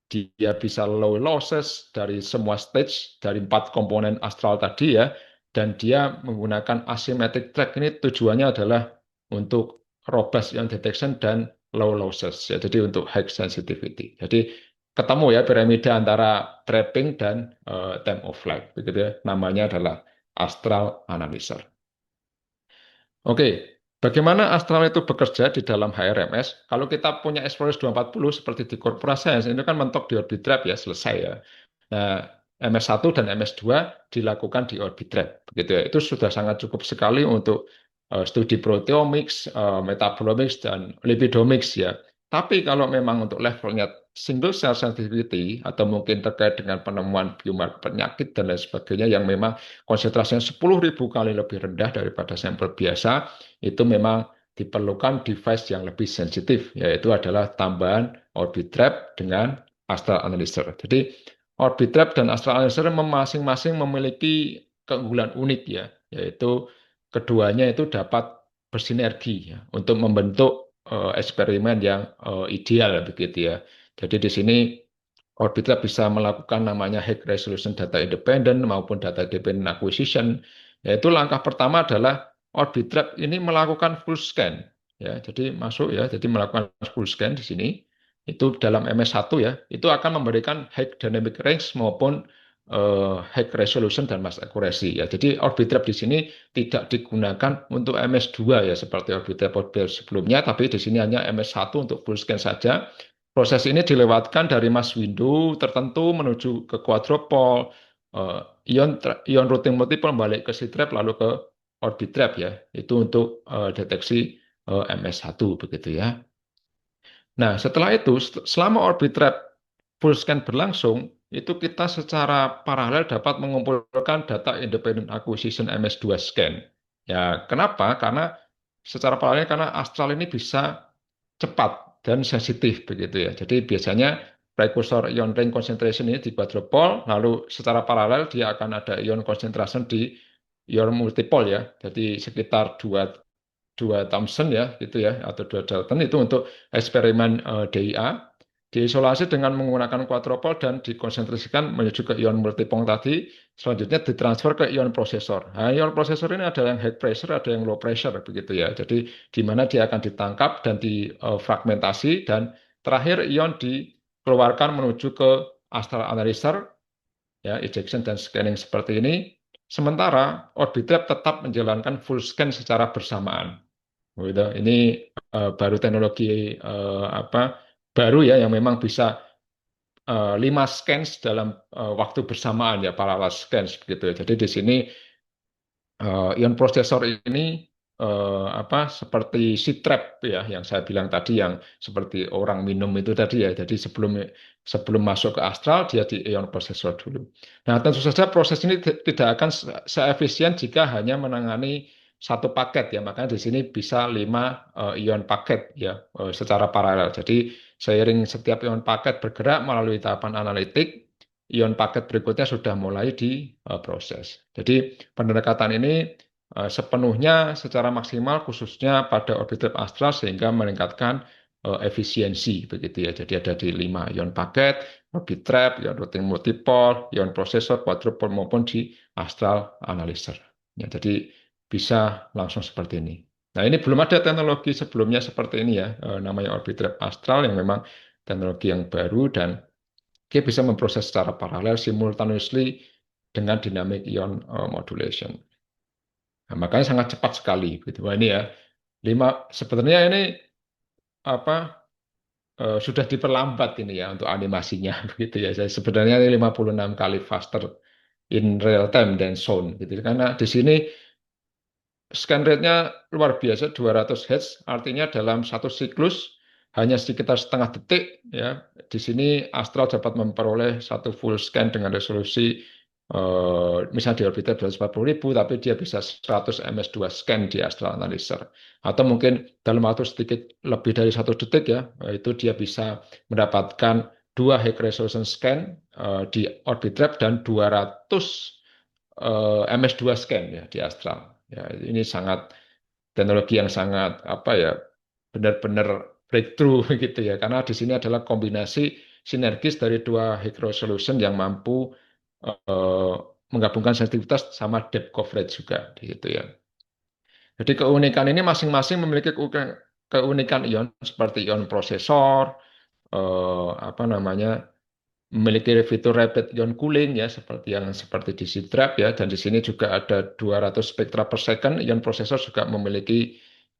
dia bisa low losses dari semua stage dari 4 komponen astral tadi ya, dan dia menggunakan asymmetric track. Ini tujuannya adalah untuk robust ion detection dan low losses ya, jadi untuk high sensitivity. Jadi ketemu ya piramida antara trapping dan time of flight begitu ya, namanya adalah astral analyzer. Oke, bagaimana astral itu bekerja di dalam HRMS? Kalau kita punya Explorer 240 seperti di Corpora Science, itu kan mentok di orbit trap ya, selesai ya. Nah, MS1 dan MS2 dilakukan di orbit trap, begitu ya. Itu sudah sangat cukup sekali untuk studi proteomics, metabolomics, dan lipidomics ya. Tapi kalau memang untuk levelnya single cell sensitivity atau mungkin terkait dengan penemuan biomarker penyakit dan lain sebagainya yang memang konsentrasinya 10.000 kali lebih rendah daripada sampel biasa, itu memang diperlukan device yang lebih sensitif, yaitu adalah tambahan orbit trap dengan astral analyzer. Jadi orbit trap dan astral analyzer masing-masing memiliki keunggulan unik ya, yaitu keduanya itu dapat bersinergi ya, untuk membentuk eksperimen yang ideal begitu ya. Jadi di sini Orbiter bisa melakukan namanya high resolution data independent maupun data dependent acquisition. Yaitu langkah pertama adalah Orbitrap ini melakukan full scan ya. Jadi masuk ya, jadi melakukan full scan di sini. Itu dalam MS1 ya. Itu akan memberikan high dynamic range maupun high resolution dan mass accuracy ya. Jadi Orbitrap di sini tidak digunakan untuk MS2 ya seperti Orbitrap sebelumnya, tapi di sini hanya MS1 untuk full scan saja. Proses ini dilewatkan dari mass window tertentu menuju ke quadrupole, eh, ion routing multiple balik ke C-trap lalu ke orbit trap ya. Itu untuk deteksi MS1 begitu ya. Nah, setelah itu selama orbit trap full scan berlangsung, itu kita secara paralel dapat mengumpulkan data independent acquisition MS2 scan. Ya, kenapa? Karena secara paralel karena astral ini bisa cepat dan sensitif begitu ya. Jadi biasanya precursor ion ring concentration ini di quadrupole, lalu secara paralel dia akan ada ion concentration di ion multipole ya. Jadi sekitar dua Thomson ya gitu ya atau dua Dalton itu untuk eksperimen DIA diisolasi dengan menggunakan quadrupole dan dikonsentrasikan menuju ke ion multipong tadi, selanjutnya ditransfer ke ion prosesor. Nah, ion prosesor ini ada yang high pressure ada yang low pressure begitu ya, jadi di mana dia akan ditangkap dan difragmentasi dan terakhir ion dikeluarkan menuju ke astral analyzer ya, ejection dan scanning seperti ini. Sementara orbit trap tetap menjalankan full scan secara bersamaan. Gitu. Ini baru teknologi apa baru ya yang memang bisa 5 scans dalam waktu bersamaan ya, parallel scans begitu ya. Jadi di sini ion prosesor ini apa seperti si trap ya yang saya bilang tadi yang seperti orang minum itu tadi ya. Jadi sebelum sebelum masuk ke astral dia di ion prosesor dulu. Nah, tentu saja proses ini tidak akan seefisien jika hanya menangani satu paket ya. Makanya di sini bisa 5 ion paket ya secara paralel. Jadi seiring setiap ion paket bergerak melalui tahapan analitik, ion paket berikutnya sudah mulai diproses. Jadi pendekatan ini sepenuhnya secara maksimal khususnya pada orbit trap astral sehingga meningkatkan efisiensi begitu ya. Jadi ada di 5 ion paket, orbit trap, ion routing multipole, ion processor, quadrupole maupun di astral analyzer. Ya, jadi bisa langsung seperti ini. Nah, ini belum ada teknologi sebelumnya seperti ini ya, namanya orbit trap astral yang memang teknologi yang baru dan dia bisa memproses secara paralel simultaneously dengan dynamic ion modulation. Nah, makanya sangat cepat sekali gitu. Wah, ini ya sebenarnya ini apa sudah diperlambat ini ya untuk animasinya begitu ya. Saya sebenarnya ini 56 kali faster in real time dan sound gitu. Karena di sini scan rate-nya luar biasa 200 Hz, artinya dalam satu siklus hanya sekitar setengah detik ya. Di sini Astral dapat memperoleh satu full scan dengan resolusi misalnya di orbiter 240.000 tapi dia bisa 100 ms2 scan di Astral Analyzer. Atau mungkin dalam waktu sedikit lebih dari satu detik ya, itu dia bisa mendapatkan 2 high resolution scan di orbit trap dan 200 MS2 scan ya di Astral. Ya, ini sangat teknologi yang sangat apa ya benar-benar breakthrough gitu ya karena di sini adalah kombinasi sinergis dari 2 high resolution yang mampu eh, menggabungkan sensitivitas sama depth coverage juga gitu ya. Jadi keunikan ini masing-masing memiliki keunikan ion seperti ion prosesor, apa namanya memiliki fitur rapid ion cooling ya seperti di C-Trap ya dan di sini juga ada 200 spektra per second ion prosesor juga memiliki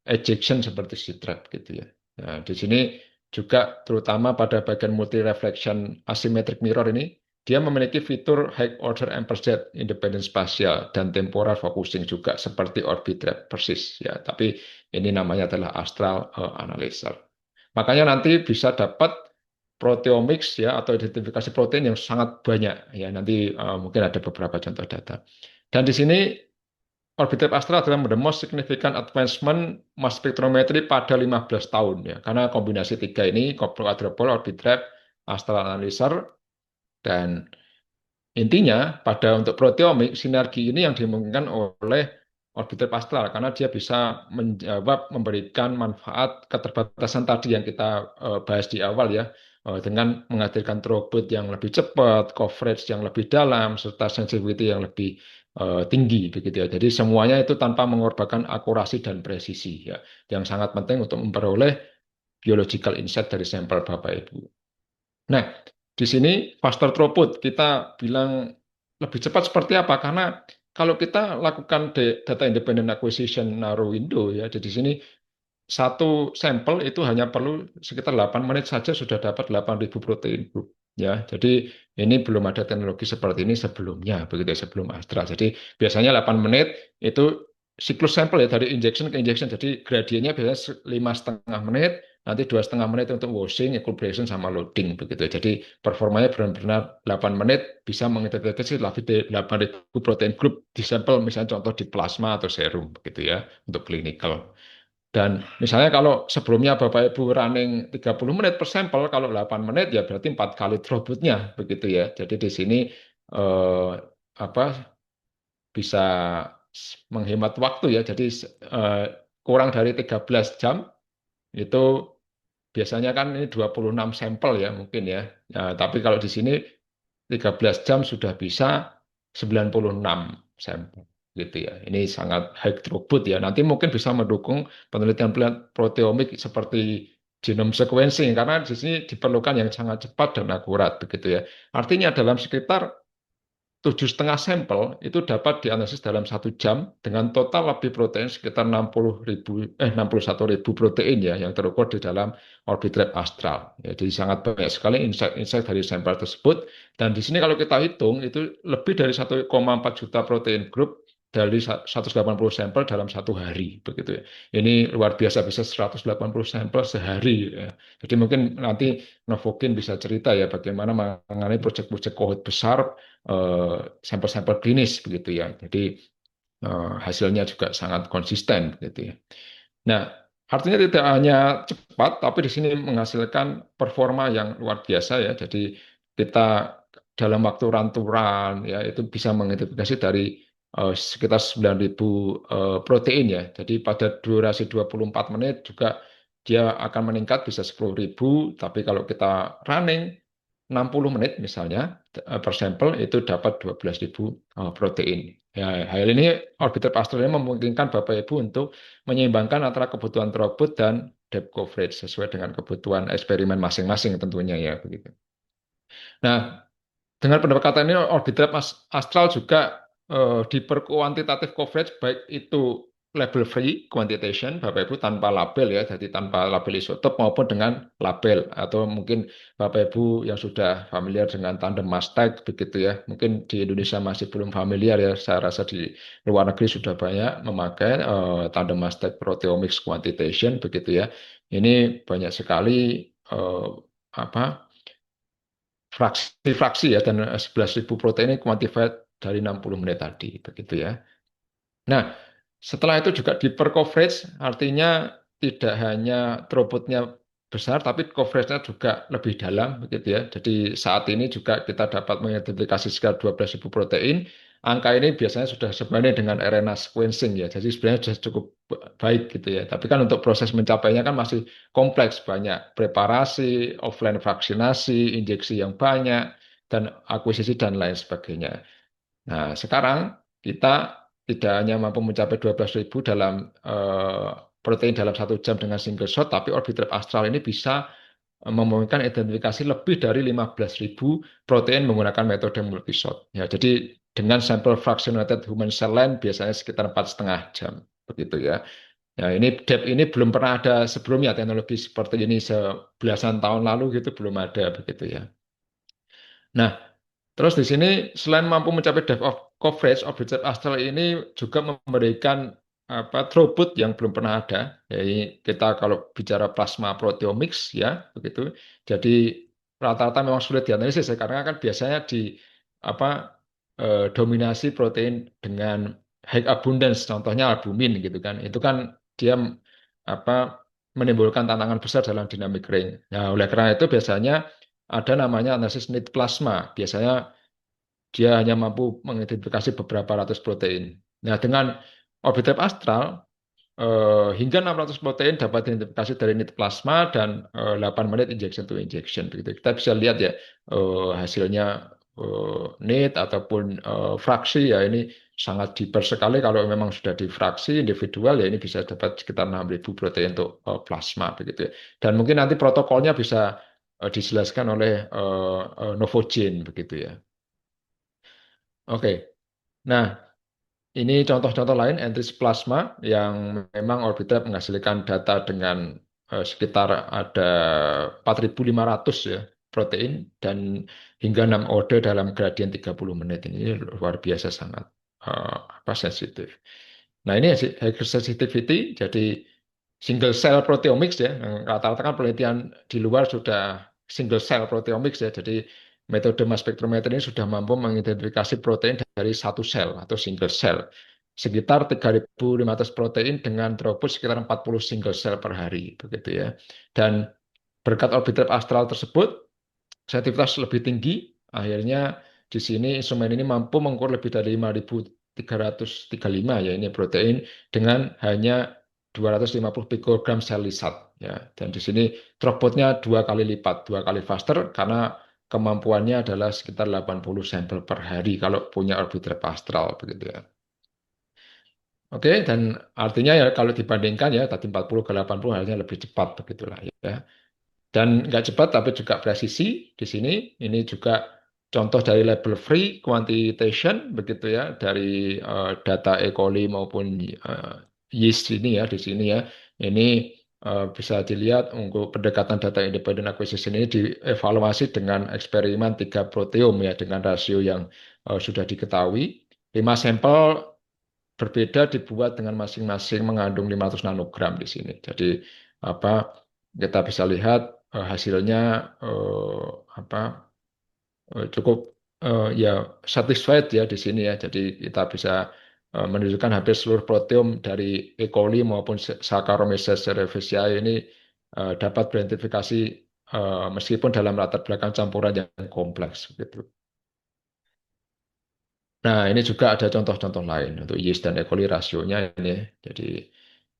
ejection seperti C-Trap gitu ya. Nah, di sini juga terutama pada bagian multi reflection asymmetric mirror ini dia memiliki fitur high order ampersand independent spatial dan temporal focusing juga seperti orbit trap persis ya. Tapi ini namanya adalah astral analyzer. Makanya nanti bisa dapat proteomics ya atau identifikasi protein yang sangat banyak ya nanti mungkin ada beberapa contoh data. Dan di sini Orbitrap Astra adalah the most significant advancement mass spectrometry pada 15 tahun ya karena kombinasi tiga ini quadrupole Orbitrap Astra Analyzer dan intinya pada untuk proteomik sinergi ini yang dimungkinkan oleh orbiter astral karena dia bisa menjawab memberikan manfaat keterbatasan tadi yang kita bahas di awal ya dengan menghadirkan throughput yang lebih cepat, coverage yang lebih dalam serta sensitivity yang lebih tinggi begitu ya. Jadi semuanya itu tanpa mengorbankan akurasi dan presisi ya yang sangat penting untuk memperoleh biological insight dari sampel Bapak Ibu. Nah, di sini faster throughput kita bilang lebih cepat seperti apa? Karena kalau kita lakukan data independent acquisition narrow window ya, jadi di sini satu sampel itu hanya perlu sekitar 8 menit saja sudah dapat 8.000 protein group. Ya, jadi ini belum ada teknologi seperti ini sebelumnya, begitu ya, sebelum Astra. Jadi biasanya 8 menit itu siklus sampel ya dari injection ke injection. Jadi gradiennya biasanya 5,5 menit, nanti 2,5 menit untuk washing, equilibration sama loading begitu ya. Jadi performanya benar-benar 8 menit bisa mengidentifikasi lebih dari 8.000 protein group di sampel, misalnya contoh di plasma atau serum begitu ya untuk clinical. Dan misalnya kalau sebelumnya Bapak Ibu running 30 menit per sampel, kalau 8 menit ya berarti 4 kali throughputnya begitu ya. Jadi di sini eh, apa bisa menghemat waktu ya. Jadi eh, kurang dari 13 jam itu biasanya kan ini 26 sampel ya mungkin ya. Ya, tapi kalau di sini 13 jam sudah bisa 96 sampel gitu ya. Ini sangat high throughput ya. Nanti mungkin bisa mendukung penelitian proteomik seperti genome sequencing karena di sini diperlukan yang sangat cepat dan akurat begitu ya. Artinya dalam sekitar 7,5 sampel itu dapat dianalisis dalam 1 jam dengan total lebih protein sekitar 61.000 protein ya yang terukur di dalam Orbitrap Astral. Ya, jadi sangat banyak sekali insight dari sampel tersebut. Dan di sini kalau kita hitung itu lebih dari 1,4 juta protein group dari 180 sampel dalam 1 hari begitu ya. Ini luar biasa bisa 180 sampel sehari ya. Jadi mungkin nanti Novokin bisa cerita ya bagaimana mengenai proyek-proyek kohort besar sampel-sampel klinis begitu ya. Jadi hasilnya juga sangat konsisten begitu ya. Nah, artinya tidak hanya cepat, tapi di sini menghasilkan performa yang luar biasa ya. Jadi kita dalam waktu run-to-run ya itu bisa mengidentifikasi dari sekitar 9.000 protein ya. Jadi pada durasi 24 menit juga dia akan meningkat bisa 10.000, tapi kalau kita running 60 menit misalnya per sampel itu dapat 12.000 protein. Ya, hal ini Orbital Pasteur ini memungkinkan Bapak Ibu untuk menyeimbangkan antara kebutuhan throughput dan depth coverage sesuai dengan kebutuhan eksperimen masing-masing tentunya ya begitu. Nah, dengan pendekatan ini orbital astral juga diperkuantitatif coverage baik itu label free quantitation Bapak Ibu tanpa label ya, jadi tanpa label isotop maupun dengan label atau mungkin Bapak Ibu yang sudah familiar dengan tandem mass spec begitu ya. Mungkin di Indonesia masih belum familiar ya. Saya rasa di luar negeri sudah banyak memakai tandem mass spec proteomics quantitation begitu ya. Ini banyak sekali apa fraksi-fraksi ya dan 11.000 protein ini quantified dari 60 menit tadi begitu ya. Nah, setelah itu juga deeper coverage artinya tidak hanya throughputnya besar tapi coveragenya juga lebih dalam begitu ya. Jadi saat ini juga kita dapat mengidentifikasi sekitar 12.000 protein. Angka ini biasanya sudah sebanding dengan RNA sequencing ya. Jadi sebenarnya sudah cukup baik gitu ya. Tapi kan untuk proses mencapainya kan masih kompleks, banyak preparasi, offline vaksinasi, injeksi yang banyak dan akuisisi dan lain sebagainya. Nah, sekarang kita tidak hanya mampu mencapai 12.000 dalam protein dalam 1 jam dengan single shot, tapi Orbitrap Astral ini bisa memungkinkan identifikasi lebih dari 15.000 protein menggunakan metode multi-shot. Ya, jadi dengan sampel fractionated human cell line biasanya sekitar 4,5 jam, begitu ya. Ya, ini depth ini belum pernah ada sebelumnya teknologi seperti ini sebelasan tahun lalu gitu belum ada begitu ya. Nah, terus di sini selain mampu mencapai depth of coverage, Orbitrap Astral ini juga memberikan throughput yang belum pernah ada. Jadi kita kalau bicara plasma proteomics ya begitu. Jadi rata-rata memang sulit dianalisis ya, karena kan biasanya di apa dominasi protein dengan high abundance, contohnya albumin gitu kan. Itu kan dia apa menimbulkan tantangan besar dalam dinamik ring. Nah, oleh karena itu biasanya ada namanya analisis need plasma. Biasanya dia hanya mampu mengidentifikasi beberapa ratus protein. Nah, dengan Orbitrap Astral, hingga 600 protein dapat diidentifikasi dari need plasma dan 8 menit injection to injection. Begitu. Kita bisa lihat ya hasilnya need ataupun fraksi ya ini sangat detail sekali kalau memang sudah difraksi individual ya ini bisa dapat sekitar 6.000 protein untuk plasma begitu ya. Dan mungkin nanti protokolnya bisa dijelaskan oleh Novogen begitu ya. Oke. Nah, ini contoh-contoh lain entris plasma yang memang Orbitrap menghasilkan data dengan sekitar ada 4.500 ya protein dan hingga 6 ode dalam gradien 30 menit. Ini luar biasa sangat sensitif. Nah ini high sensitivity, jadi single cell proteomics ya. Rata-rata kan penelitian di luar sudah single cell proteomics ya. Jadi metode mass spektrometri ini sudah mampu mengidentifikasi protein dari satu sel atau single cell. Sekitar 3.500 protein dengan throughput sekitar 40 single cell per hari begitu ya. Dan berkat Orbitrap Astral tersebut sensitivitas lebih tinggi. Akhirnya di sini instrumen ini mampu mengukur lebih dari 5.335 ya ini protein dengan hanya 250 pikogram sel lisat ya. Dan di sini throughputnya dua kali lipat, dua kali faster karena kemampuannya adalah sekitar 80 sampel per hari kalau punya Orbitrap Astral begitu ya. Oke, dan artinya ya kalau dibandingkan ya tadi 40 ke 80 harusnya lebih cepat begitulah ya. Dan nggak cepat tapi juga presisi di sini. Ini juga contoh dari label free quantitation begitu ya dari data E. coli maupun yeast ini ya di sini ya. Ini bisa dilihat untuk pendekatan data independent acquisition ini dievaluasi dengan eksperimen 3 proteom ya dengan rasio yang sudah diketahui. 5 sampel berbeda dibuat dengan masing-masing mengandung 500 nanogram di sini. Jadi apa kita bisa lihat hasilnya apa cukup ya satisfied ya di sini ya. Jadi kita bisa menunjukkan hampir seluruh proteom dari E. coli maupun Saccharomyces cerevisiae ini dapat beridentifikasi meskipun dalam latar belakang campuran yang kompleks gitu. Nah, ini juga ada contoh-contoh lain untuk yeast dan E. coli rasionya ini. Jadi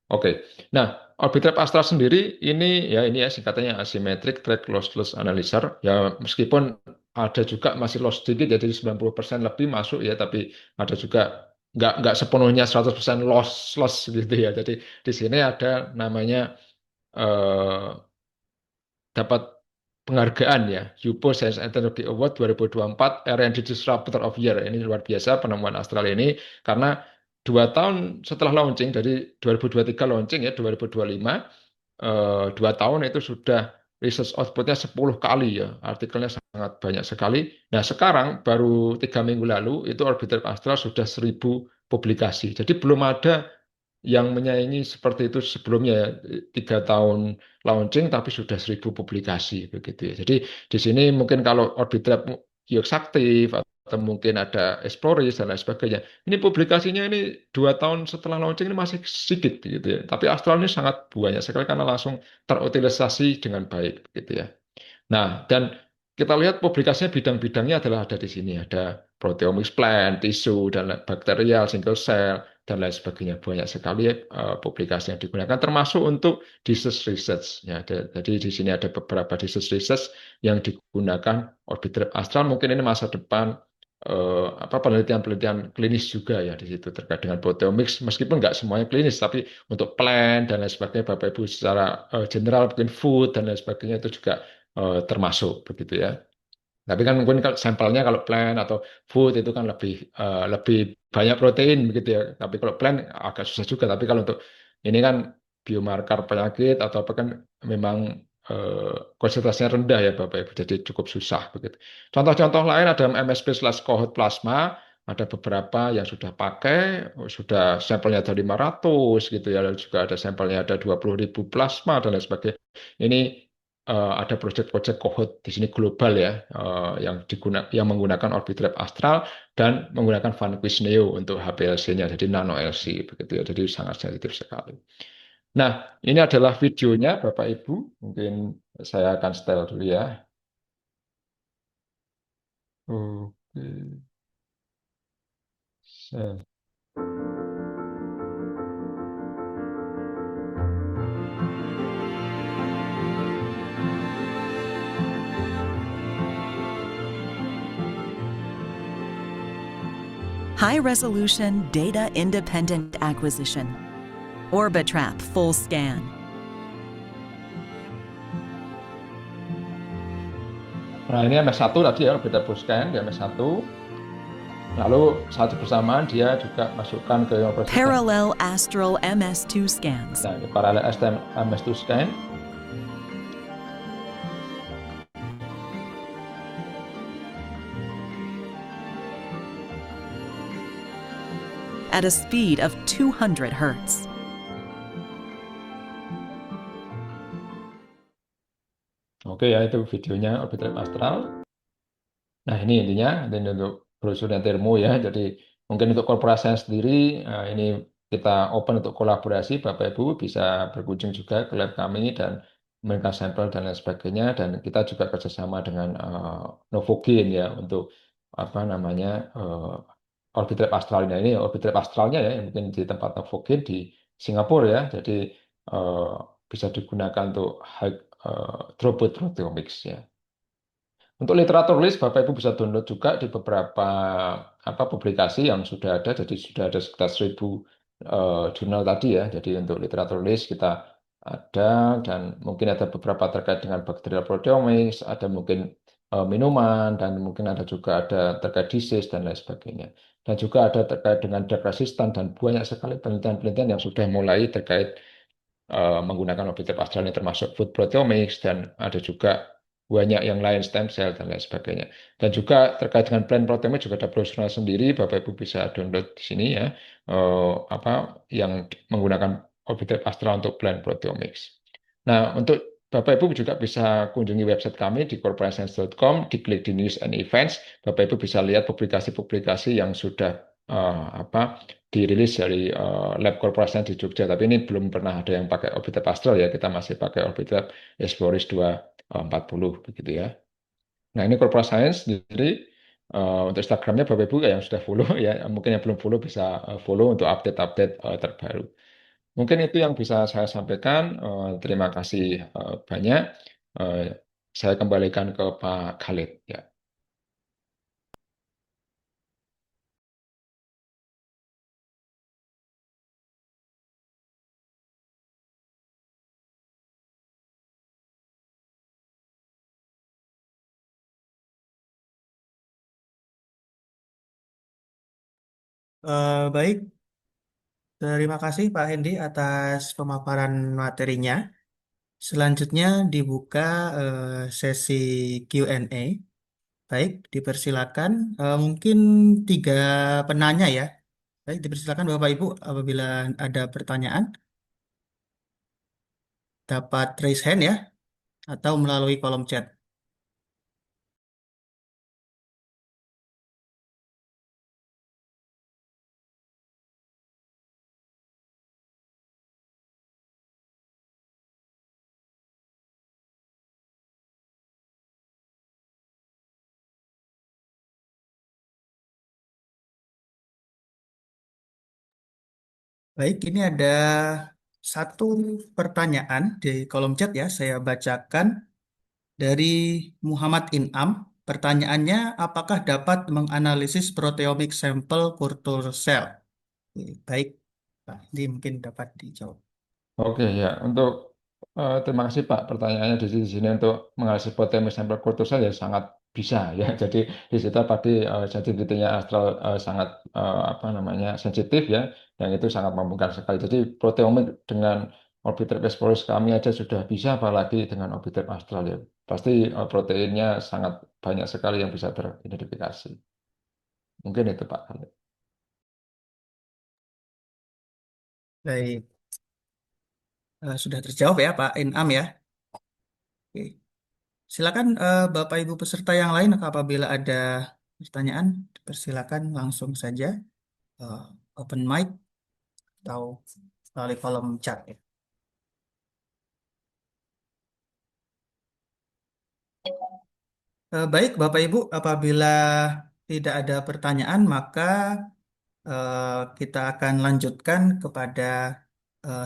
oke. Nah, Orbitrap Astra sendiri ini ya singkatannya asymmetric track lossless analyzer. Ya meskipun ada juga masih loss sedikit ya, jadi 90% lebih masuk ya, tapi ada juga nggak sepenuhnya 100% lossless gitu ya. Jadi di sini ada namanya eh, dapat penghargaan ya HUPO Science and Technology Award 2024 R&D Disruptor of Year. Ini luar biasa penemuan Australia ini karena 2 tahun setelah launching dari 2023 launching ya 2025 2 tahun itu sudah research outputnya 10 kali ya artikelnya sangat banyak sekali. Nah sekarang baru 3 minggu lalu itu Orbitrap Astra sudah 1.000 publikasi. Jadi belum ada yang menyaingi seperti itu sebelumnya ya. 3 tahun launching tapi sudah 1.000 publikasi begitu ya. Jadi di sini mungkin kalau Orbitrap Geoxactive atau mungkin ada Exploris dan lain sebagainya. Ini publikasinya ini 2 tahun setelah launching ini masih sedikit gitu ya. Tapi Astral ini sangat banyak sekali karena langsung terutilisasi dengan baik gitu ya. Nah, dan kita lihat publikasinya bidang-bidangnya adalah ada di sini. Ada proteomics plant, tisu, dan bakterial, single cell, dan lain sebagainya. Banyak sekali publikasi yang digunakan, termasuk untuk disease research. Ya, jadi di sini ada beberapa disease research yang digunakan Orbitrap Astral. Mungkin ini masa depan penelitian-penelitian klinis juga ya di situ terkait dengan proteomics. Meskipun nggak semuanya klinis, tapi untuk plant dan lain sebagainya, Bapak Ibu secara general mungkin food dan lain sebagainya itu juga termasuk begitu ya. Tapi kan mungkin sampelnya kalau plant atau food itu kan lebih banyak protein begitu ya. Tapi kalau plant agak susah juga. Tapi kalau untuk ini kan biomarker penyakit atau apa kan memang konsentrasinya rendah ya Bapak Ibu. Jadi cukup susah begitu. Contoh-contoh lain ada MSP/cohort plasma. Ada beberapa yang sudah pakai, sudah sampelnya ada 500 gitu ya, lalu juga ada sampelnya ada 20.000 plasma dan lain sebagainya. Ini ada proyek-proyek cohort di sini global ya yang menggunakan Orbitrap Astral dan menggunakan Vanquish Neo untuk HPLC-nya jadi nano LC begitu ya jadi sangat sensitif sekali. Nah ini adalah videonya Bapak Ibu mungkin saya akan setel dulu ya. Oke. So. High-resolution data-independent acquisition. Orbitrap full scan. Nah ini MS1 tadi ya beda scan di MS1. Lalu saat bersamaan dia juga masukkan ke Universitas. Parallel astral MS2 scans. Nah, ini paralel STM MS2 scan. At a speed of 200 hertz. Oke ya, itu videonya orbit trap astral. Nah, ini intinya, ini untuk brosur dan termo ya. Jadi mungkin untuk korporasi sendiri, ini kita open untuk kolaborasi. Bapak Ibu bisa berkunjung juga ke lab kami dan memberikan sampel dan lain sebagainya. Dan kita juga kerjasama dengan Novogain ya untuk apa namanya orbit lab astralnya ini orbit lab astralnya ya yang mungkin di tempat Novogain di Singapura ya. Jadi eh, bisa digunakan untuk high throughput proteomics ya. Untuk literatur list, Bapak Ibu bisa download juga di beberapa publikasi yang sudah ada. Jadi sudah ada sekitar 1.000 jurnal tadi ya. Jadi untuk literatur list kita ada dan mungkin ada beberapa terkait dengan bacterial proteomics, ada mungkin minuman dan mungkin ada juga ada terkait disease dan lain sebagainya. Dan juga ada terkait dengan drug resistant dan banyak sekali penelitian-penelitian yang sudah mulai terkait menggunakan objektif astral ini termasuk food proteomics dan ada juga banyak yang lain stem cell dan lain sebagainya. Dan juga terkait dengan plant proteomics juga ada brosur sendiri, Bapak Ibu bisa download di sini ya, yang menggunakan objektif astral untuk plant proteomics. Nah, untuk Bapak Ibu juga bisa kunjungi website kami di corporationscience.com, diklik di news and events, Bapak Ibu bisa lihat publikasi-publikasi yang sudah dirilis dari lab korporasi di Jogja, tapi ini belum pernah ada yang pakai Orbitrap Astral ya, kita masih pakai Orbitrap Exploris 240 begitu ya. Nah ini Corporate Science sendiri untuk Instagramnya Bapak Ibu yang sudah follow ya, mungkin yang belum follow bisa follow untuk update-update terbaru. Mungkin itu yang bisa saya sampaikan. Terima kasih banyak. Eh, saya kembalikan ke Pak Khalid ya. Baik, terima kasih Pak Hendi atas pemaparan materinya. Selanjutnya dibuka sesi Q&A. Baik, dipersilakan. Mungkin tiga penanya ya. Baik, dipersilakan Bapak Ibu apabila ada pertanyaan dapat raise hand ya atau melalui kolom chat. Baik, ini ada satu pertanyaan di kolom chat ya. Saya bacakan dari Muhammad Inam. Pertanyaannya, apakah dapat menganalisis proteomik sampel kultur sel? Oke, baik, Pak. Ini mungkin dapat dijawab. Oke ya, untuk terima kasih Pak pertanyaannya di sini untuk menganalisis potensi sampel kortisol ya sangat bisa ya. Jadi di situ tadi sensitivitinya astral sangat apa namanya sensitif ya, yang itu sangat memungkinkan sekali. Jadi proteomik dengan orbitrap exploris kami aja sudah bisa, apalagi dengan orbitrap astral ya. Pasti proteinnya sangat banyak sekali yang bisa teridentifikasi. Mungkin itu Pak. Baik, sudah terjawab ya Pak Inam ya. Oke. Silakan Bapak Ibu peserta yang lain apabila ada pertanyaan, persilakan langsung saja eh, open mic atau melalui kolom chat ya. Baik, Bapak Ibu, apabila tidak ada pertanyaan, maka kita akan lanjutkan kepada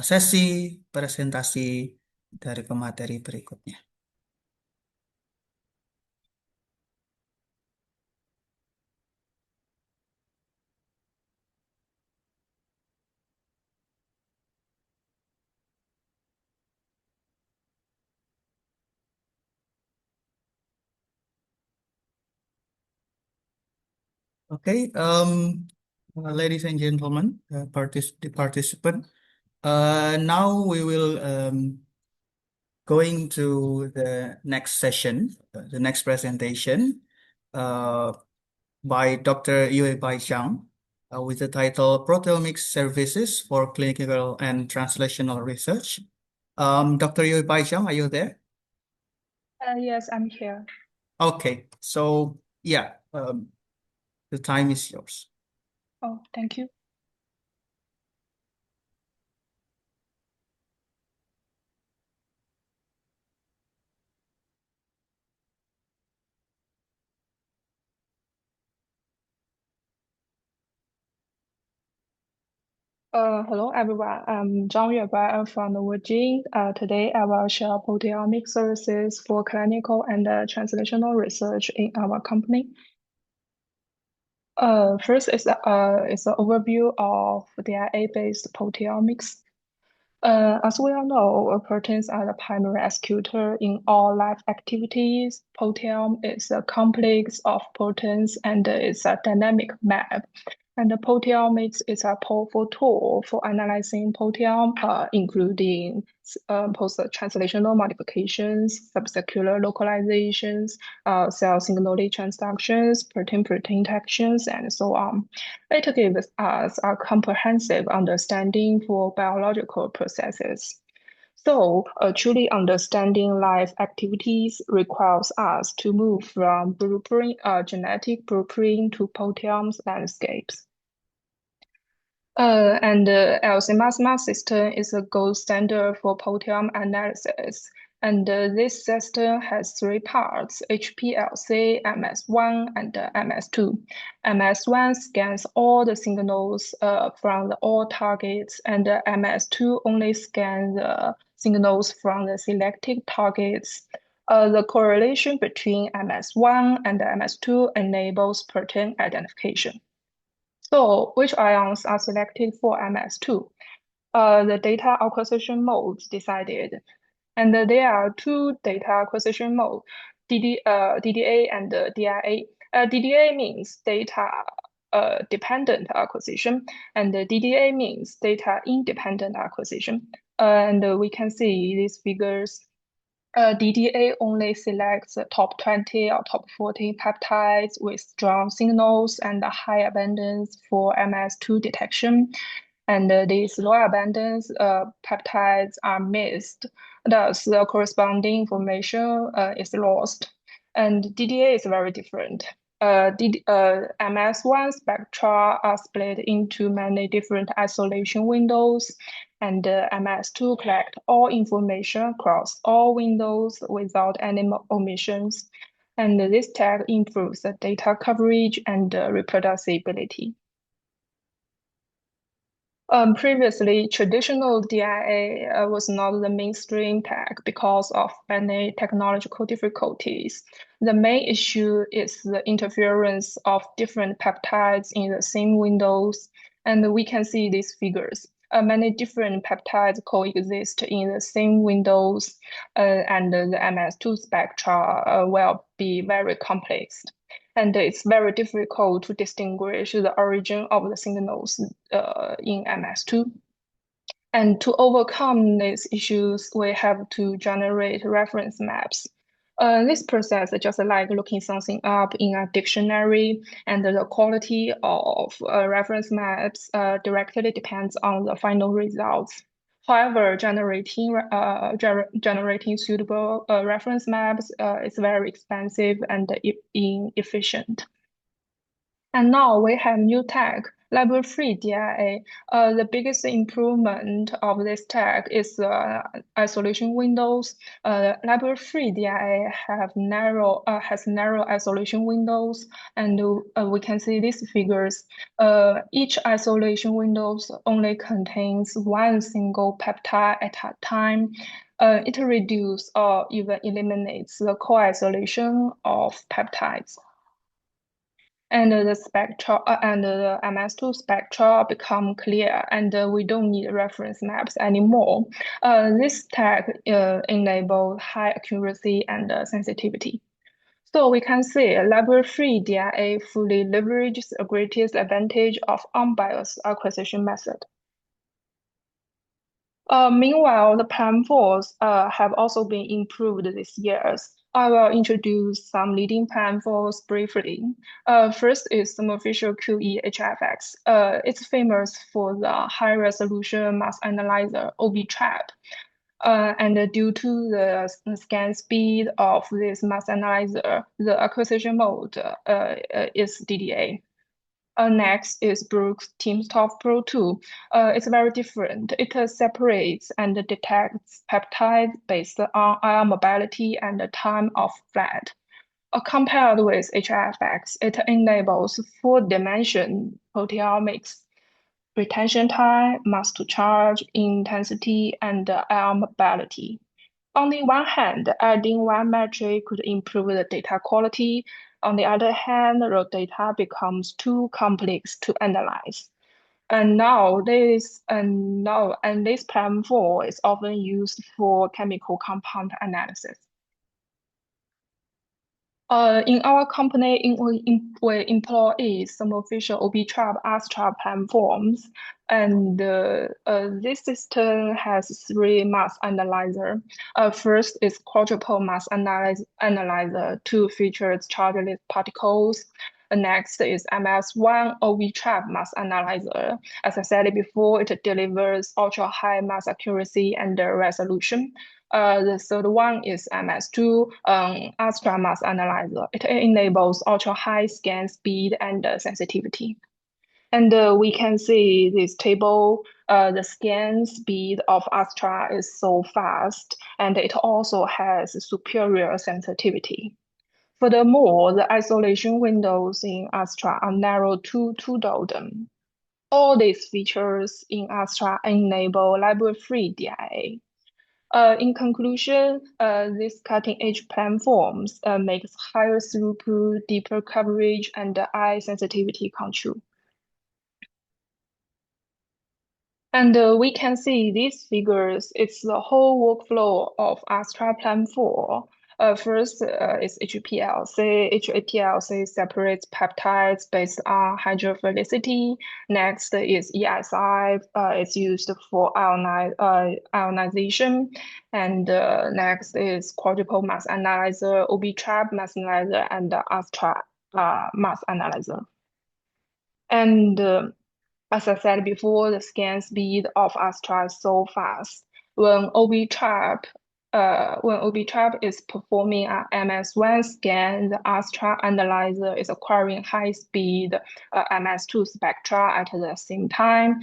sesi presentasi dari pemateri berikutnya. Okay, ladies and gentlemen, the participant, now we will going to the next session, the next presentation uh, by Dr. Yue Bai Zhang with the title Proteomics Services for Clinical and Translational Research. Dr. Yue Bai Zhang, are you there? Yes, I'm here. Okay, so yeah, the time is yours. Oh, thank you. Hello everyone. I'm Zhang Yuebai. I'm from Beijing. Today I will share proteomic services for clinical and translational research in our company. First is an overview of DNA-based proteomics. As we all know, proteins are the primary executor in all life activities. Proteome is a complex of proteins and it's a dynamic map. And the proteomics is a powerful tool for analyzing proteome, including post-translational modifications, subcellular localizations, cell signaling transductions, protein-protein interactions, and so on. It gives us a comprehensive understanding for biological processes. So, truly understanding life activities requires us to move from genetic blueprint to proteome landscapes. Alzheimer's mass system is a gold standard for proteome analysis. And this system has three parts, HPLC, MS1, and MS2. MS1 scans all the signals from all targets, and MS2 only scans the signals from the selected targets. The correlation between MS1 and MS2 enables protein identification. So, which ions are selected for MS2? The data acquisition modes decided. And there are two data acquisition modes, DDA and DIA. DDA means data dependent acquisition, and DDA means data independent acquisition. And we can see these figures. DDA only selects the top 20 or top 40 peptides with strong signals and a high abundance for MS2 detection. And these low abundance peptides are missed. Thus, the corresponding information is lost. And DDA is very different. MS1 spectra are split into many different isolation windows, and MS2 collect all information across all windows without any omissions. And this tag improves the data coverage and reproducibility. Previously, traditional DIA was not the mainstream tag because of many technological difficulties. The main issue is the interference of different peptides in the same windows, and we can see these figures. Many different peptides coexist in the same windows, and the MS2 spectra will be very complex. And it's very difficult to distinguish the origin of the signals in MS2. And to overcome these issues, we have to generate reference maps. This process is just like looking something up in a dictionary, and the quality of reference maps directly depends on the final results. However, generating suitable reference maps is very expensive and inefficient. And now we have new tag, library-free DIA. The biggest improvement of this tag is isolation windows. Library-free DIA has narrow isolation windows, and we can see these figures. Each isolation windows only contains one single peptide at a time. It reduces or even eliminates the co-isolation of peptides. And the spectra and the MS2 spectra become clear, and we don't need reference maps anymore. This tag enables high accuracy and sensitivity. So we can say library-free DIA fully leverages the greatest advantage of unbiased acquisition method. Meanwhile, the platforms have also been improved this year. I will introduce some leading platforms briefly. First is Thermo Fisher QE-HFX. It's famous for the high-resolution mass analyzer, OB-Trap. And due to the scan speed of this mass analyzer, the acquisition mode is DDA. Next is Brooks timsTOF Pro 2. It's very different. It separates and detects peptides based on ion mobility and the time of flight. Compared with HFX, it enables four-dimension proteomics, retention time, mass to charge, intensity, and ion mobility. On the one hand, adding one metric could improve the data quality. On the other hand, raw data becomes too complex to analyze. And this platform is often used for chemical compound analysis. In our company, we employ some official OB-Trap, ASTRA platforms, and this system has three mass analyzer. First is quadruple mass analyzer, two features chargeless particles. Next is MS1 OB-Trap mass analyzer. As I said before, it delivers ultra high mass accuracy and resolution. The third one is MS2 Astra mass analyzer. It enables ultra high scan speed and sensitivity. And we can see this table, the scan speed of Astra is so fast, and it also has superior sensitivity. Furthermore, the isolation windows in Astra are narrow to 2 Dalton. All these features in Astra enable library-free DIA. In conclusion, these cutting-edge platforms makes higher throughput, deeper coverage, and eye sensitivity control. And we can see these figures. It's the whole workflow of Astra platform. First is HPLC. HPLC separates peptides based on hydrophilicity. Next is ESI. It's used for ionization. And next is quadruple mass analyzer, OB-Trap mass analyzer, and Astra mass analyzer. And as I said before, the scan speed of Astra is so fast. When OB-Trap is performing an MS1 scan, the Astra analyzer is acquiring high-speed MS2 spectra at the same time.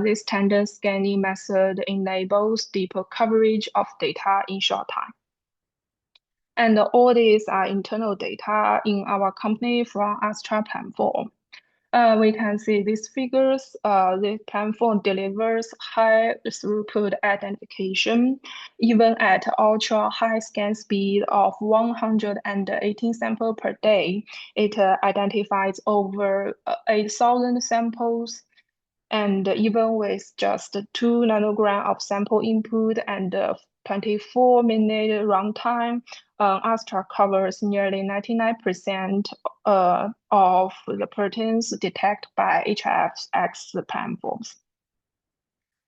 This tandem scanning method enables deeper coverage of data in short time. And all these are internal data in our company from Astra platform. We can see these figures. The platform delivers high throughput identification, even at ultra high scan speed of 118 samples per day. It identifies over 8,000 samples. And even with just 2 nanogram of sample input and 24-minute runtime, Astra covers nearly 99% of the proteins detected by HFX platforms.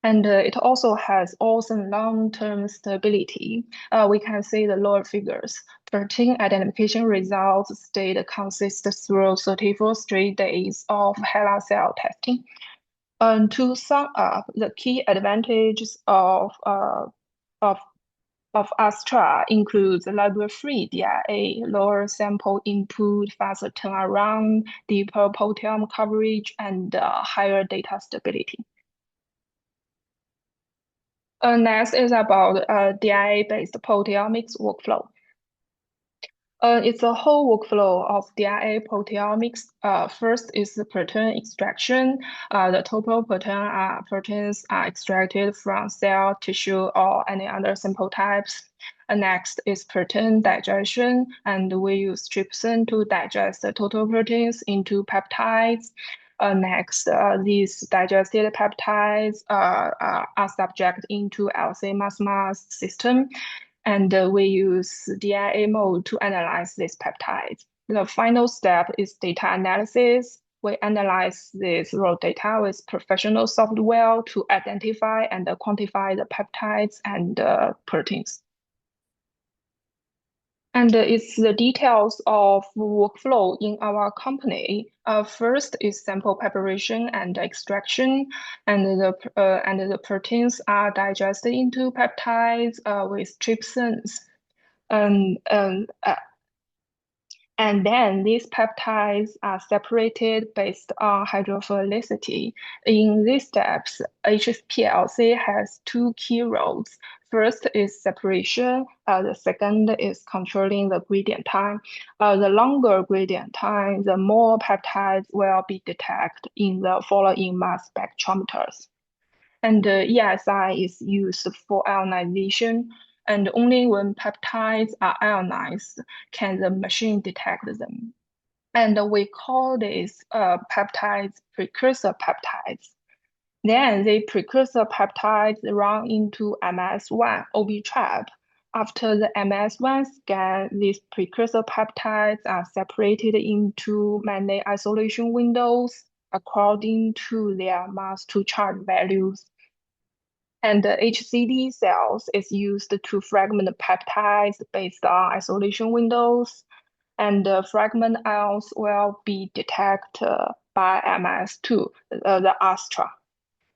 And it also has awesome long-term stability. We can see the lower figures. Protein identification results stayed consistent through 34 straight days of HeLa cell testing. To sum up, the key advantages of Astra includes library-free DIA, lower sample input, faster turnaround, deeper proteome coverage, and higher data stability. Next is about DIA-based proteomics workflow. It's a whole workflow of DIA proteomics. First is the protein extraction. The total proteins are extracted from cell, tissue, or any other sample types. Next is protein digestion, and we use trypsin to digest the total proteins into peptides. Next, these digested peptides are subject into LC mass system. and we use DIA mode to analyze these peptides. The final step is data analysis. We analyze this raw data with professional software to identify and quantify the peptides and proteins. And it's the details of workflow in our company. First is sample preparation and extraction, and the proteins are digested into peptides with trypsins. And then these peptides are separated based on hydrophilicity. In these steps, HPLC has two key roles. First is separation. The second is controlling the gradient time. The longer gradient time, the more peptides will be detected in the following mass spectrometers. And ESI is used for ionization, and only when peptides are ionized can the machine detect them. And we call these peptides precursor peptides. Then the precursor peptides run into MS1 OB trap. After the MS1 scan, these precursor peptides are separated into many isolation windows according to their mass to charge values. And the HCD cells is used to fragment peptides based on isolation windows, and the fragment ions will be detected by MS2, the Astra.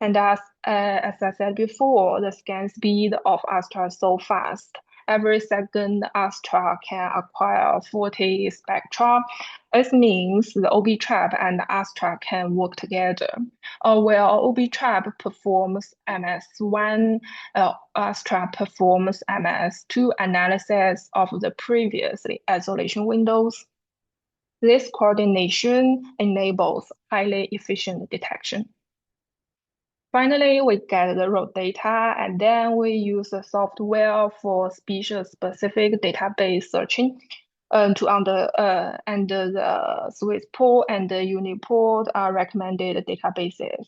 And as I said before, the scan speed of Astra is so fast. Every second, Astra can acquire 40 spectra. This means the OB trap and Astra can work together. Where OB trap performs MS1, Astra performs MS2 analysis of the previous isolation windows. This coordination enables highly efficient detection. Finally, we get the raw data, and then we use the software for species-specific database searching and the SwissPol and the UniPort are recommended databases.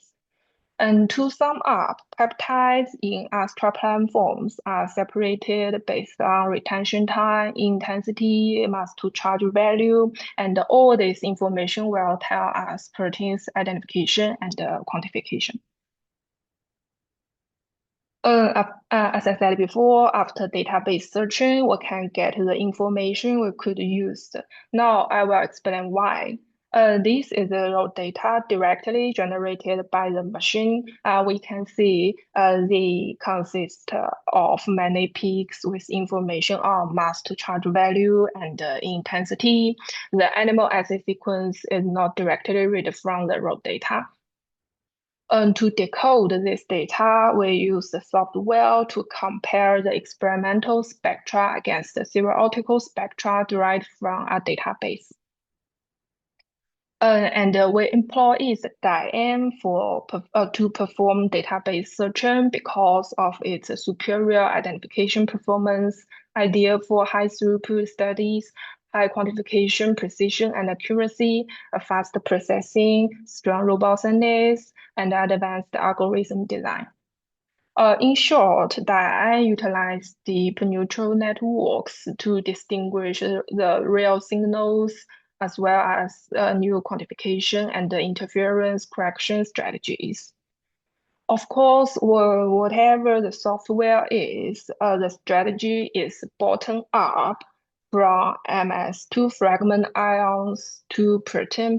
And to sum up, peptides in Astra platforms are separated based on retention time, intensity, mass to charge value, and all this information will tell us proteins identification and quantification. As I said before, after database searching, we can get the information we could use. Now I will explain why. This is the raw data directly generated by the machine. We can see they consist of many peaks with information on mass to charge value and intensity. The animal assay sequence is not directly read from the raw data. To decode this data, we use the software to compare the experimental spectra against the theoretical spectra derived from a database. And we employ DIAM to perform database searching because of its superior identification performance, ideal for high throughput studies, high quantification precision and accuracy, a fast processing, strong robustness, and advanced algorithm design. In short, DIAM utilizes deep neural networks to distinguish the real signals as well as new quantification and interference correction strategies. Of course, whatever the software is, the strategy is bottom up from MS2 fragment ions to protein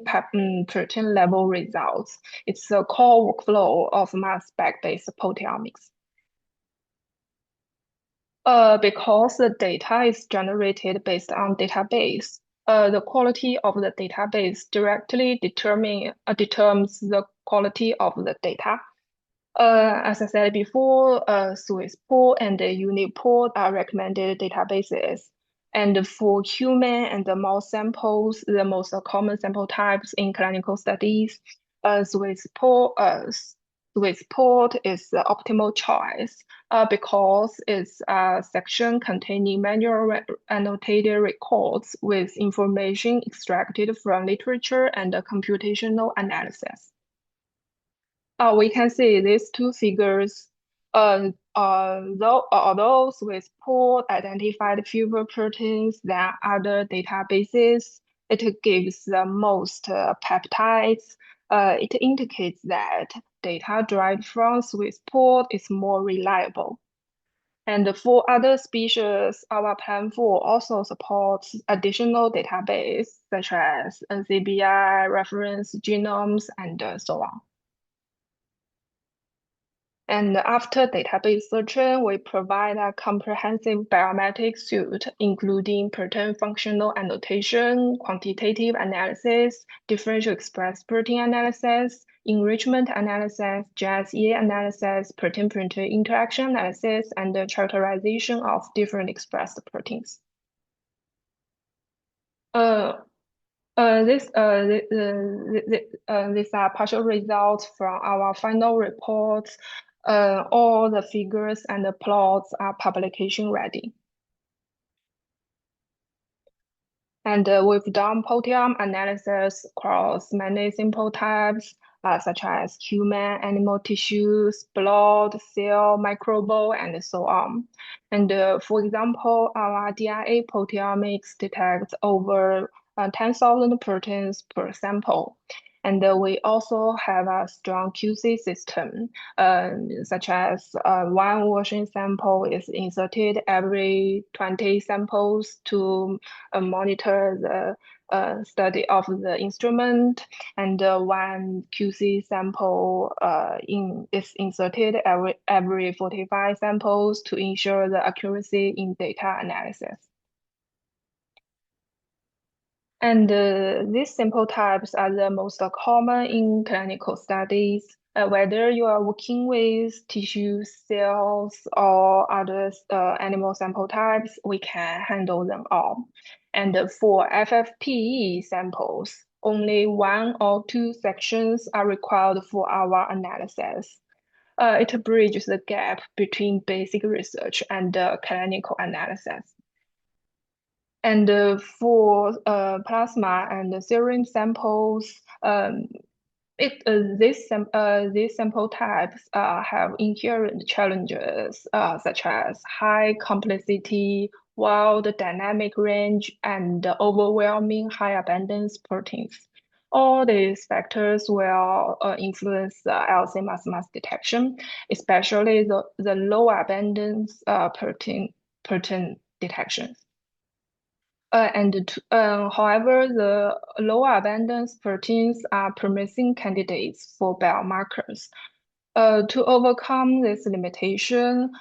level results. It's a core workflow of mass spec-based proteomics. Because the data is generated based on database, the quality of the database directly determines the quality of the data. As I said before, SwissPol and UniPort are recommended databases. And for human and the mouse samples, the most common sample types in clinical studies, SwissPol is the optimal choice because it's a section containing manual annotated records with information extracted from literature and computational analysis. We can see these two figures those with poor identified fewer proteins than other databases, it gives the most peptides. It indicates that data derived from Swiss port is more reliable. And for other species, our platform also supports additional database such as NCBI, reference genomes, and so on. And after database searching, we provide a comprehensive biometric suite, including protein functional annotation, quantitative analysis, differential express protein analysis, enrichment analysis, JSE analysis, protein-protein interaction analysis, and the characterization of different expressed proteins. These are partial results from our final reports. All the figures and the plots are publication ready. And we've done proteome analysis across many sample types, such as human, animal tissues, blood, cell, microbial, and so on. And for example, our DIA proteomics detects over 10,000 proteins per sample. And we also have a strong QC system, such as one washing sample is inserted every 20 samples to monitor the study of the instrument, and one QC sample is inserted every 45 samples to ensure the accuracy in data analysis. And these sample types are the most common in clinical studies. Whether you are working with tissue cells or other animal sample types, we can handle them all. And for FFPE samples, only 1 or 2 sections are required for our analysis. It bridges the gap between basic research and clinical analysis. And for plasma and serum samples, these sample types have inherent challenges such as high complexity, wide dynamic range, and overwhelming high abundance proteins. All these factors will influence LC mass detection, especially the low abundance protein detections. However, the lower abundance proteins are promising candidates for biomarkers. To overcome this limitation,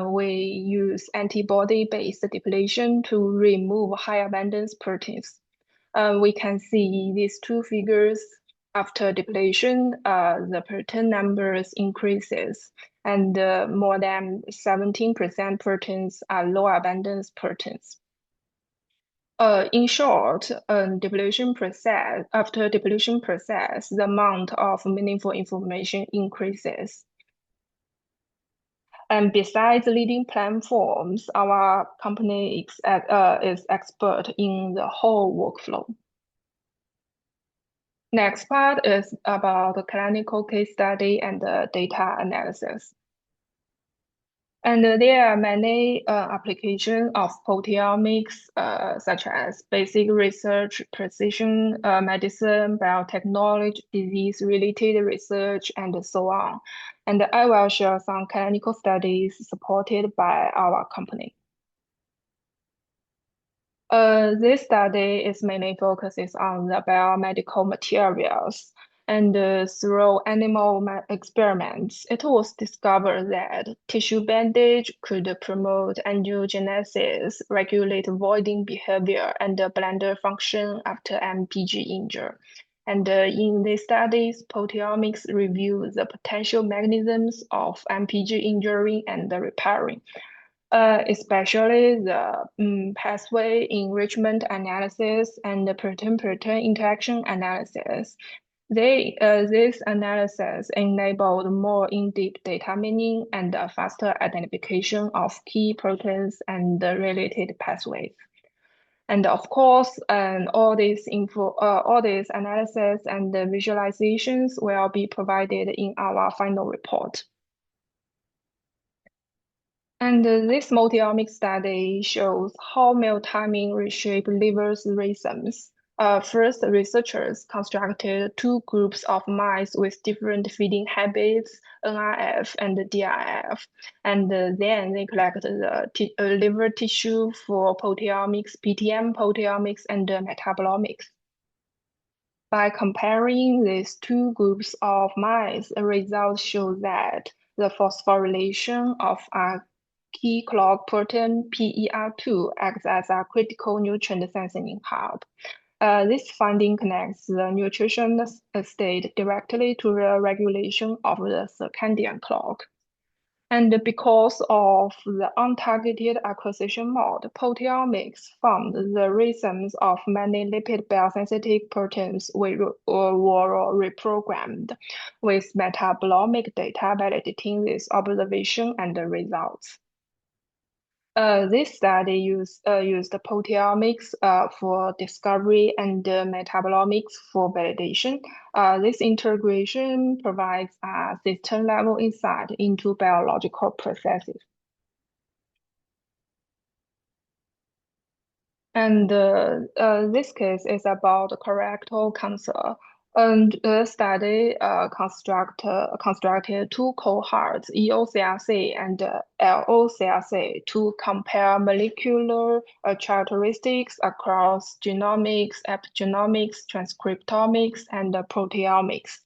we use antibody-based depletion to remove high abundance proteins. We can see these two figures. After depletion, the protein numbers increases, and more than 17% proteins are low abundance proteins. In short, after depletion process, the amount of meaningful information increases. And besides leading platforms, our company is expert in the whole workflow. Next part is about the clinical case study and the data analysis. And there are many applications of proteomics, such as basic research, precision medicine, biotechnology, disease-related research, and so on. And I will share some clinical studies supported by our company. This study is mainly focuses on the biomedical materials. And through animal experiments, it was discovered that tissue bandage could promote angiogenesis, regulate voiding behavior, and bladder function after MPG injury. And in these studies, proteomics revealed the potential mechanisms of MPG injury and the repairing. Especially the pathway enrichment analysis and the protein-protein interaction analysis. This analysis enabled more in-depth data mining and a faster identification of key proteins and the related pathways. And of course, all this analysis and the visualizations will be provided in our final report. And this multi-omic study shows how meal timing reshape liver's rhythms. First, researchers constructed two groups of mice with different feeding habits, NRF and DRF, and then they collected the liver tissue for proteomics, PTM proteomics, and metabolomics. By comparing these two groups of mice, the results show that the phosphorylation of a key clock protein PER2 acts as a critical nutrient sensing hub. This finding connects the nutrition state directly to the regulation of the circadian clock. And because of the untargeted acquisition mode, proteomics found the rhythms of many lipid biosynthetic proteins were reprogrammed, with metabolomic data validating this observation and the results. This study used proteomics for discovery and metabolomics for validation. This integration provides a system-level insight into biological processes. And this case is about colorectal cancer. And the study constructed two cohorts, EOCRC and LOCRC, to compare molecular characteristics across genomics, epigenomics, transcriptomics, and proteomics.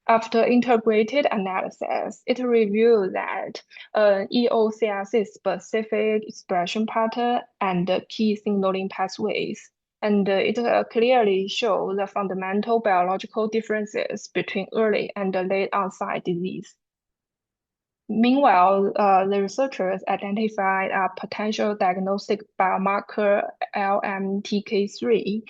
After integrated analysis, it revealed that EOCRC specific expression pattern and key signaling pathways, and it clearly shows the fundamental biological differences between early and late onset disease. Meanwhile, the researchers identified a potential diagnostic biomarker LMTK3,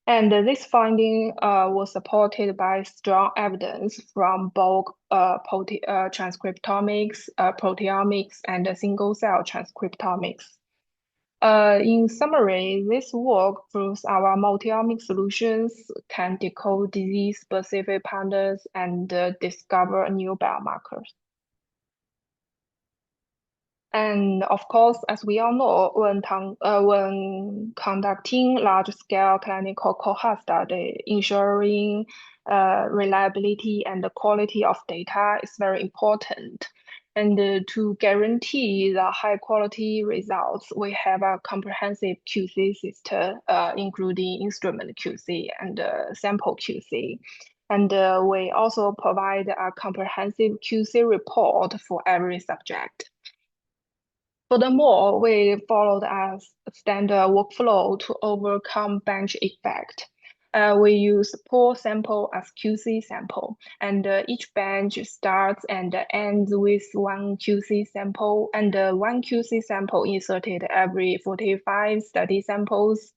and this finding was supported by strong evidence from both transcriptomics, proteomics, and single-cell transcriptomics. In summary, this work proves our multi-omic solutions can decode disease-specific patterns and discover new biomarkers. And of course, as we all know, when conducting large-scale clinical cohort study, ensuring reliability and the quality of data is very important. And to guarantee the high-quality results, we have a comprehensive QC system, including instrument QC and sample QC. And we also provide a comprehensive QC report for every subject. Furthermore, we followed a standard workflow to overcome bench effect. We use pool sample as QC sample, and each bench starts and ends with one QC sample, and one QC sample inserted every 45 study samples.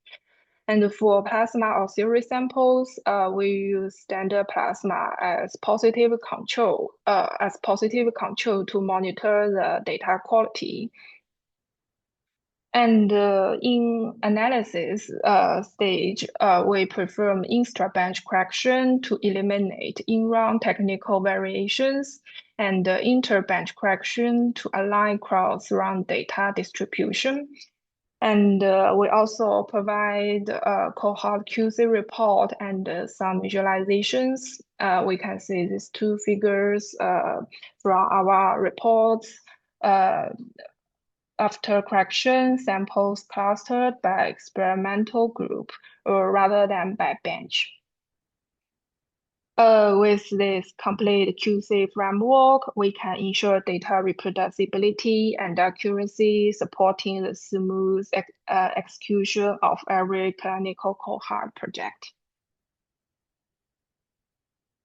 And for plasma or series samples, we use standard plasma as positive control to monitor the data quality. And in analysis stage, we perform intra-bench correction to eliminate in-run technical variations and inter-bench correction to align cross-run data distribution. And we also provide a cohort QC report and some visualizations. We can see these two figures from our reports. After correction, samples clustered by experimental group rather than by bench. With this complete QC framework, we can ensure data reproducibility and accuracy, supporting the smooth execution of every clinical cohort project.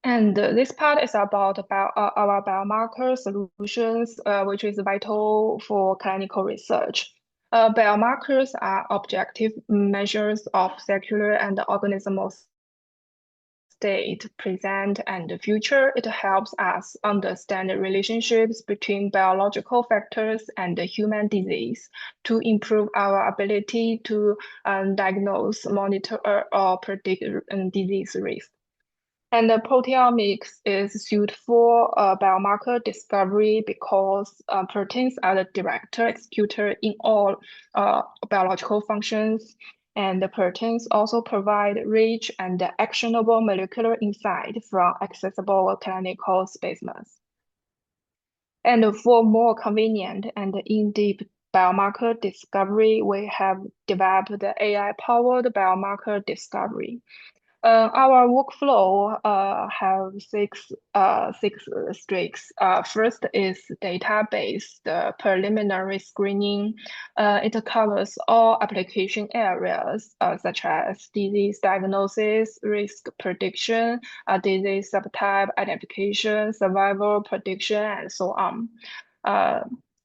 And this part is about our biomarker solutions, which is vital for clinical research. Biomarkers are objective measures of cellular and organismal state, present, and future. It helps us understand the relationships between biological factors and human disease to improve our ability to diagnose, monitor, or predict disease risk. And the proteomics is suited for biomarker discovery because proteins are the director executor in all biological functions. And the proteins also provide rich and actionable molecular insight from accessible clinical specimens. And for more convenient and in-depth biomarker discovery, we have developed the AI-powered biomarker discovery. Our workflow have six streaks. First is database, the preliminary screening. It covers all application areas such as disease diagnosis, risk prediction, disease subtype identification, survival prediction, and so on.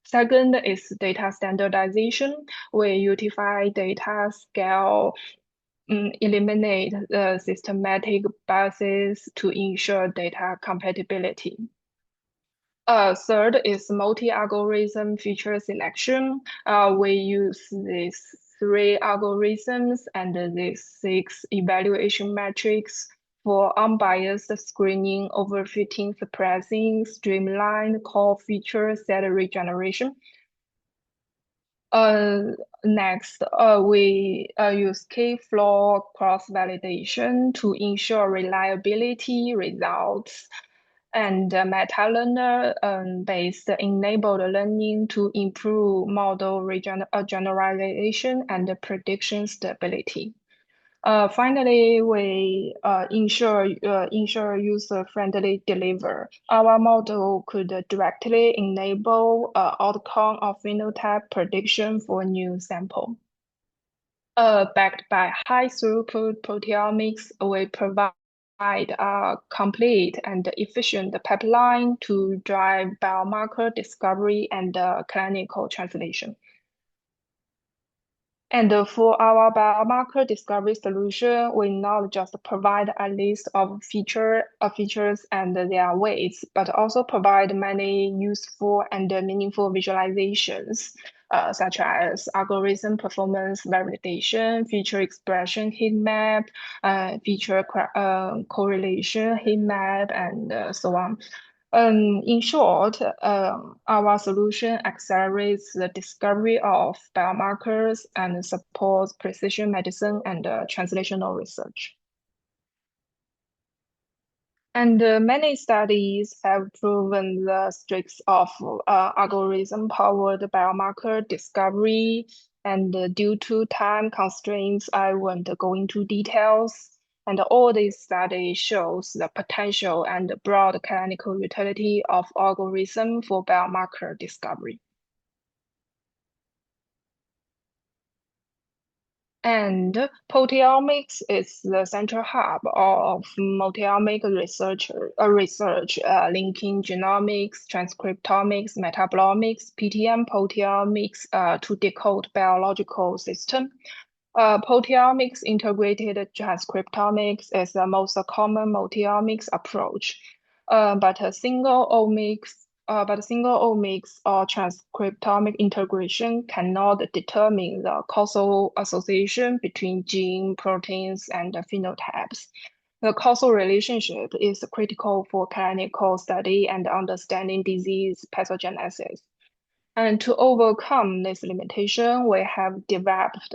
Second is data standardization. We utilise data scale eliminate the systematic biases to ensure data compatibility. Third is multi-algorithm feature selection. We use these 3 algorithms and these 6 evaluation metrics for unbiased screening, overfitting, suppressing, streamlined core feature set regeneration. Next, we use K-flow cross-validation to ensure reliability results and meta-learner based enabled learning to improve model generalization and prediction stability. Finally, we ensure user-friendly deliver. Our model could directly enable outcome of phenotype prediction for new sample. Backed by high throughput proteomics, we provide a complete and efficient pipeline to drive biomarker discovery and clinical translation. And for our biomarker discovery solution, we not just provide a list of features and their weights, but also provide many useful and meaningful visualizations, such as algorithm performance validation, feature expression heat map, feature correlation heat map, and so on. In short, our solution accelerates the discovery of biomarkers and supports precision medicine and translational research. And many studies have proven the strengths of algorithm-powered biomarker discovery. And due to time constraints, I won't go into details. And all these studies shows the potential and broad clinical utility of algorithm for biomarker discovery. And proteomics is the central hub of multiomic research, linking genomics, transcriptomics, metabolomics, PTM proteomics to decode biological system. Proteomics integrated transcriptomics is the most common multiomics approach, but single omics or transcriptomic integration cannot determine the causal association between gene, proteins, and phenotypes. The causal relationship is critical for clinical study and understanding disease pathogenesis. And to overcome this limitation, we have developed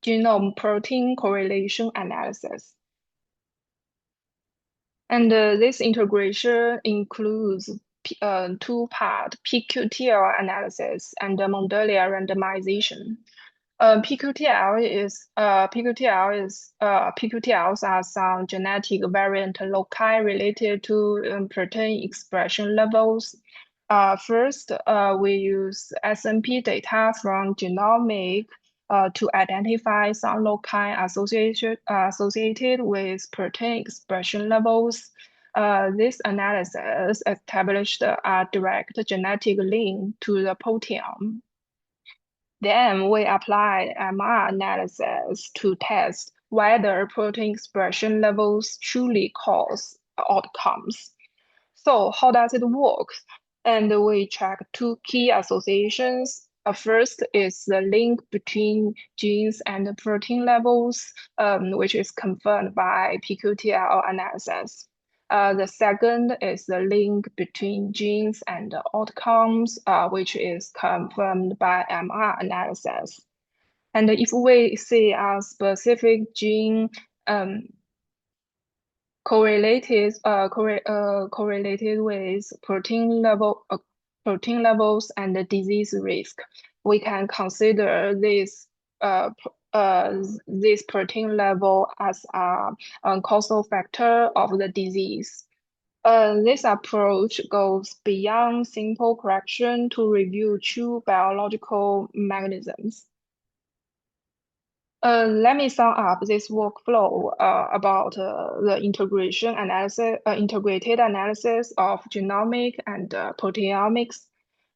genome protein correlation analysis. And this integration includes 2-part pQTL analysis and Mendelian randomization. PQTLs are some genetic variant loci related to protein expression levels. First, we use SNP data from genomic to identify some loci associated with protein expression levels. This analysis established a direct genetic link to the proteome. Then we applied MR analysis to test whether protein expression levels truly cause outcomes. So how does it work? And we track 2 key associations. First is the link between genes and protein levels, which is confirmed by pQTL analysis. The second is the link between genes and outcomes, which is confirmed by MR analysis. And if we see a specific gene correlated with protein levels and the disease risk, we can consider this protein level as a causal factor of the disease. This approach goes beyond simple correction to review true biological mechanisms. Let me sum up this workflow about the integrated analysis of genomic and proteomics.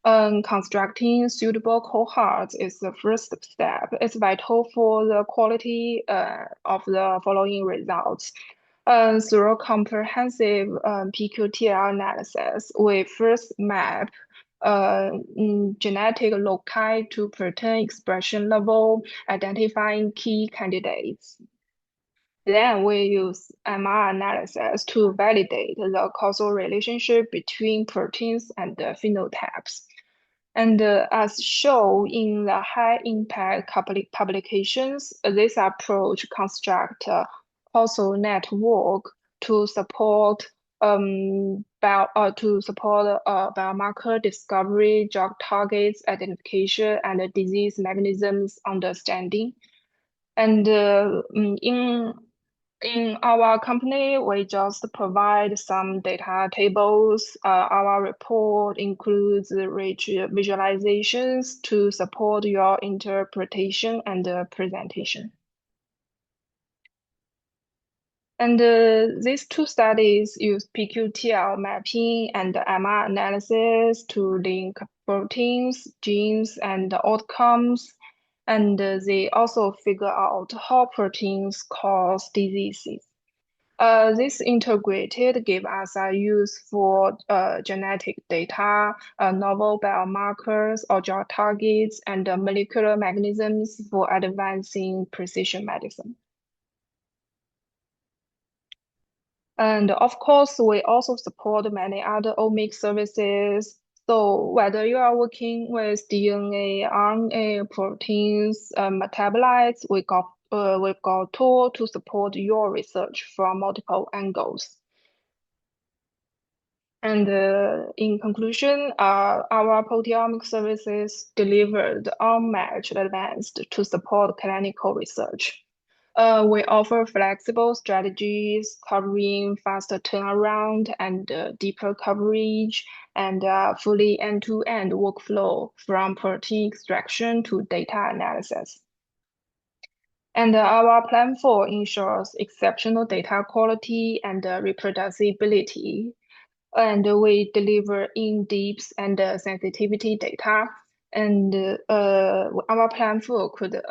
Constructing suitable cohorts is the first step. It's vital for the quality of the following results. Through comprehensive pQTL analysis, we first map genetic loci to protein expression level, identifying key candidates. Then we use MR analysis to validate the causal relationship between proteins and the phenotypes. And as shown in the high-impact publications, this approach constructs a causal network to support biomarker discovery, drug targets identification, and disease mechanisms understanding. And in our company, we just provide some data tables. Our report includes rich visualizations to support your interpretation and presentation. And these two studies use pQTL mapping and MR analysis to link proteins, genes, and outcomes. And they also figure out how proteins cause diseases. This integrated give us a use for genetic data, novel biomarkers or drug targets, and molecular mechanisms for advancing precision medicine. And of course, we also support many other omics services. So whether you are working with DNA, RNA, proteins, metabolites, we've got tool to support your research from multiple angles. And in conclusion, our proteomic services delivered unmatched advanced to support clinical research. We offer flexible strategies covering faster turnaround and deeper coverage and fully end-to-end workflow from protein extraction to data analysis. And our platform ensures exceptional data quality and reproducibility. And we deliver in-depth and sensitivity data. And our platform could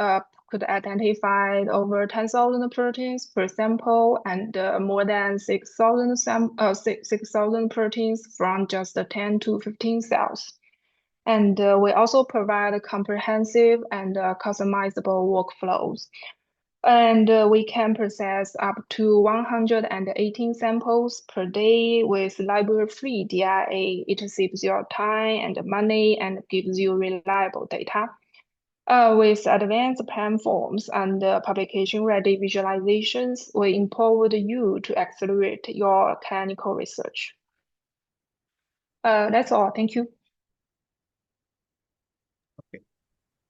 identify over 10,000 proteins per sample and more than 6,000 proteins from just 10 to 15 cells. And we also provide comprehensive and customizable workflows. And we can process up to 118 samples per day with library-free DIA. It saves your time and money and gives you reliable data. With advanced platforms and publication-ready visualizations, we empower you to accelerate your clinical research. That's all. Thank you.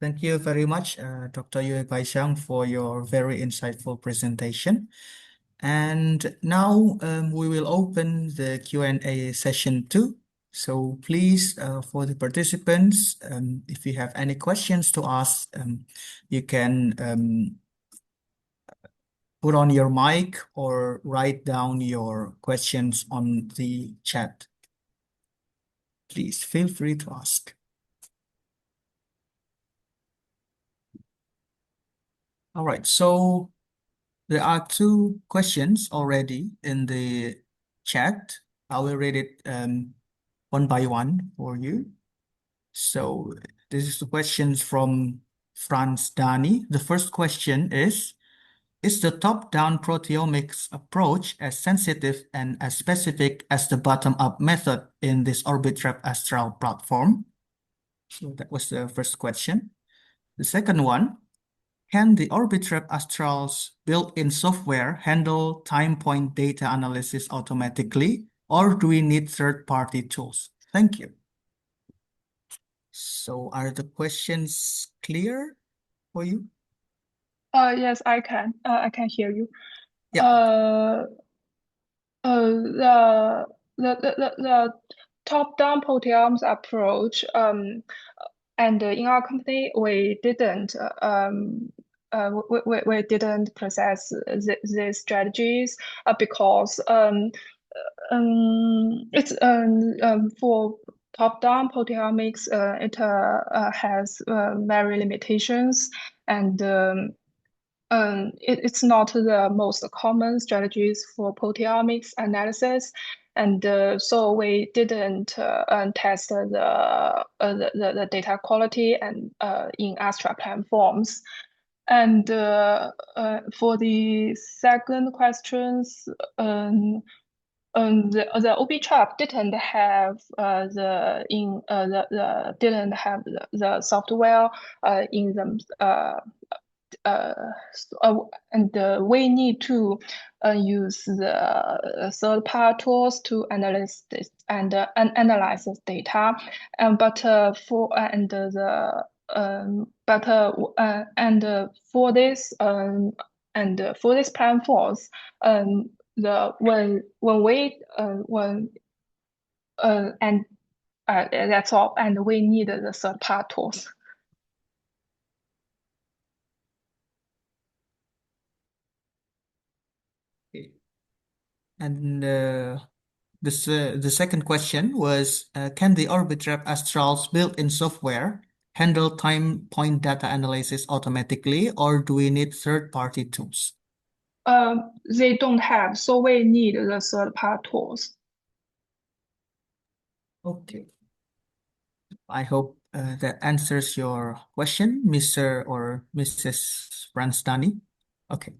Thank you very much, Dr. Yue Baixiang, for your very insightful presentation. And now we will open the Q&A session too. So please, for the participants, if you have any questions to ask, you can put on your mic or write down your questions on the chat. Please feel free to ask. All right, so there are two questions already in the chat. I will read it one by one for you. So this is the questions from Franz Dani. The first question is the top-down proteomics approach as sensitive and as specific as the bottom-up method in this Orbitrap Astral platform? So that was the first question. The second one, can the Orbitrap Astral's built-in software handle time point data analysis automatically, or do we need third-party tools? Thank you. So are the questions clear for you? Yes, I can. I can hear you. Yeah. The top-down proteomics approach, and in our company we didn't process these strategies because it's for top-down proteomics it has very limitations, and it's not the most common strategies for proteomics analysis, and so we didn't test the data quality and in Astra platforms. And for the second questions, the Orbitrap didn't have the software in them. And we need to use the third-party tools to analyze this and analyze this data. But for this platforms, that's all, and we need the third-party tools. And the second question was, can the Orbitrap Astral's built-in software handle time point data analysis automatically, or do we need third-party tools? They don't have, so we need the third-party tools. Okay. I hope that answers your question, Mr. or Mrs. Franstani. Okay.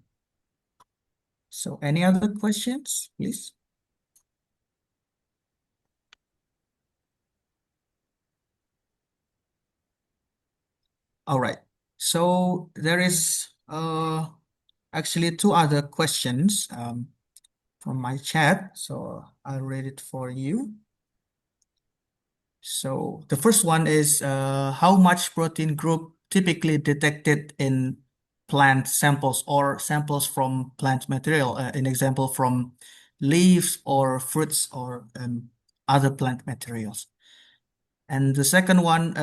So any other questions, please? All right. So there is actually two other questions from my chat. So I'll read it for you. So the first one is how much protein group typically detected in plant samples or samples from plant material, an example from leaves or fruits or other plant materials. And the second one,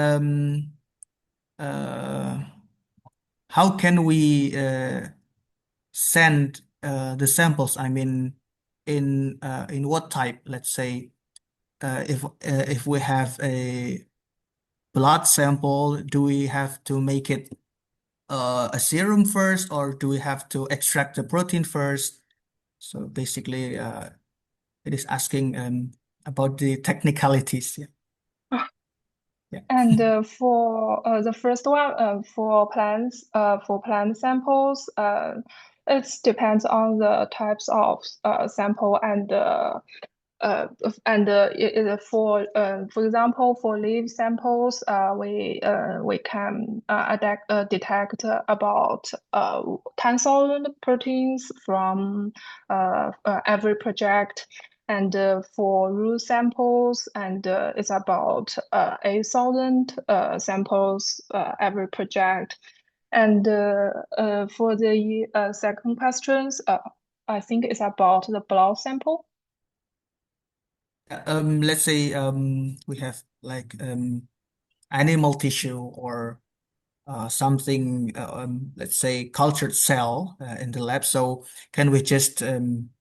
how can we send the samples? I mean, in what type? Let's say if we have a blood sample, do we have to make it a serum first, or do we have to extract the protein first? So basically, it is asking about the technicalities. Yeah. Yeah. And for the first one, for plant samples, it depends on the types of sample for example, for leaf samples, we can detect about 10,000 proteins from every project. And for root samples, and it's about 8,000 samples every project. And for the second questions, I think it's about the blood sample. Let's say we have like animal tissue or something, let's say cultured cell in the lab. So can we just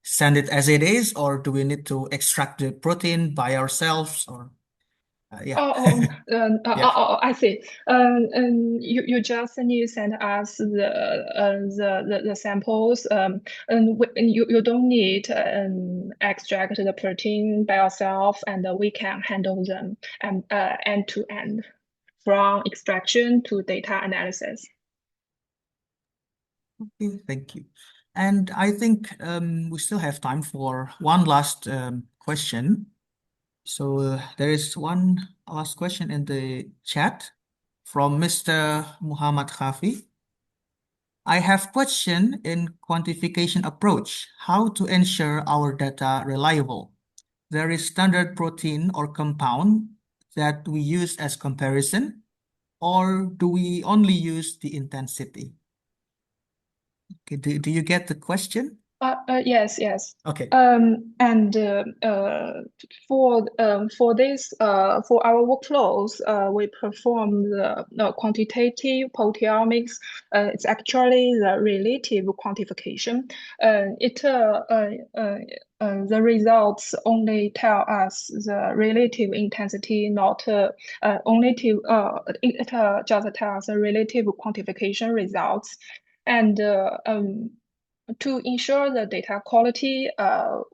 send it as it is, or do we need to extract the protein by ourselves? Or yeah. I see. You just need to send us the samples. And you don't need extract the protein by yourself, and we can handle them and end to end from extraction to data analysis. Okay, thank you. And I think we still have time for one last question. So there is one last question in the chat from Mr. Muhammad Khafi. I have question in quantification approach, how to ensure our data reliable. There is standard protein or compound that we use as comparison, or do we only use the intensity? Okay, do you get the question? Yes, yes. Okay. And for this for our workflows, we perform the quantitative proteomics. It's actually the relative quantification. The results only tell us the relative intensity, not only to it just tells the relative quantification results. And to ensure the data quality,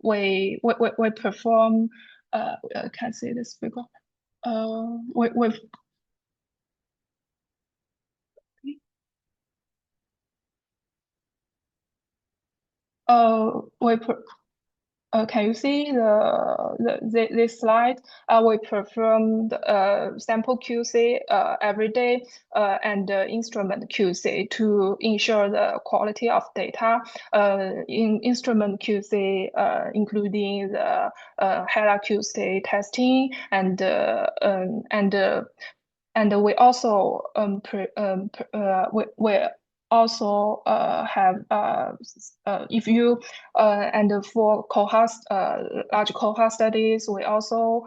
we perform, I can say this figure. We can you see this slide? We perform the sample QC every day and instrument QC to ensure the quality of data. In instrument QC, including the HELA QC testing and we also we also have if you and for cohort large cohort studies, we also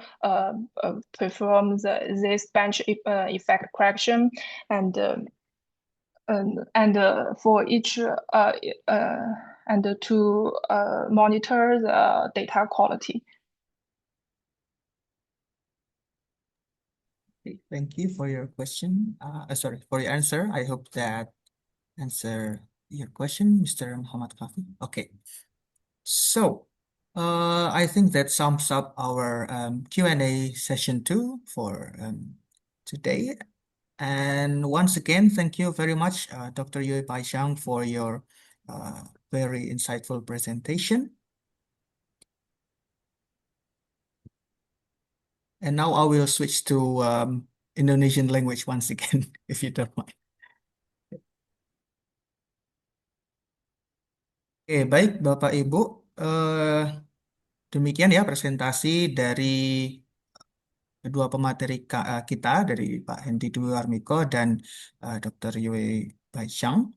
perform this bench effect correction and for each and to monitor the data quality. Okay, thank you for your question. Sorry, for your answer. I hope that answer your question, Mr. Muhammad Kafi. Okay, so I think that sums up our Q&A session 2 for today. And once again, thank you very much, Dr. Yue Baishang, for your very insightful presentation. And now I will switch to Indonesian language once again, if you don't mind. Oke, baik Bapak Ibu, demikian ya presentasi dari kedua pemateri kita, dari Pak Hendy Dwi Warmiko dan Dr. Yue Baishang.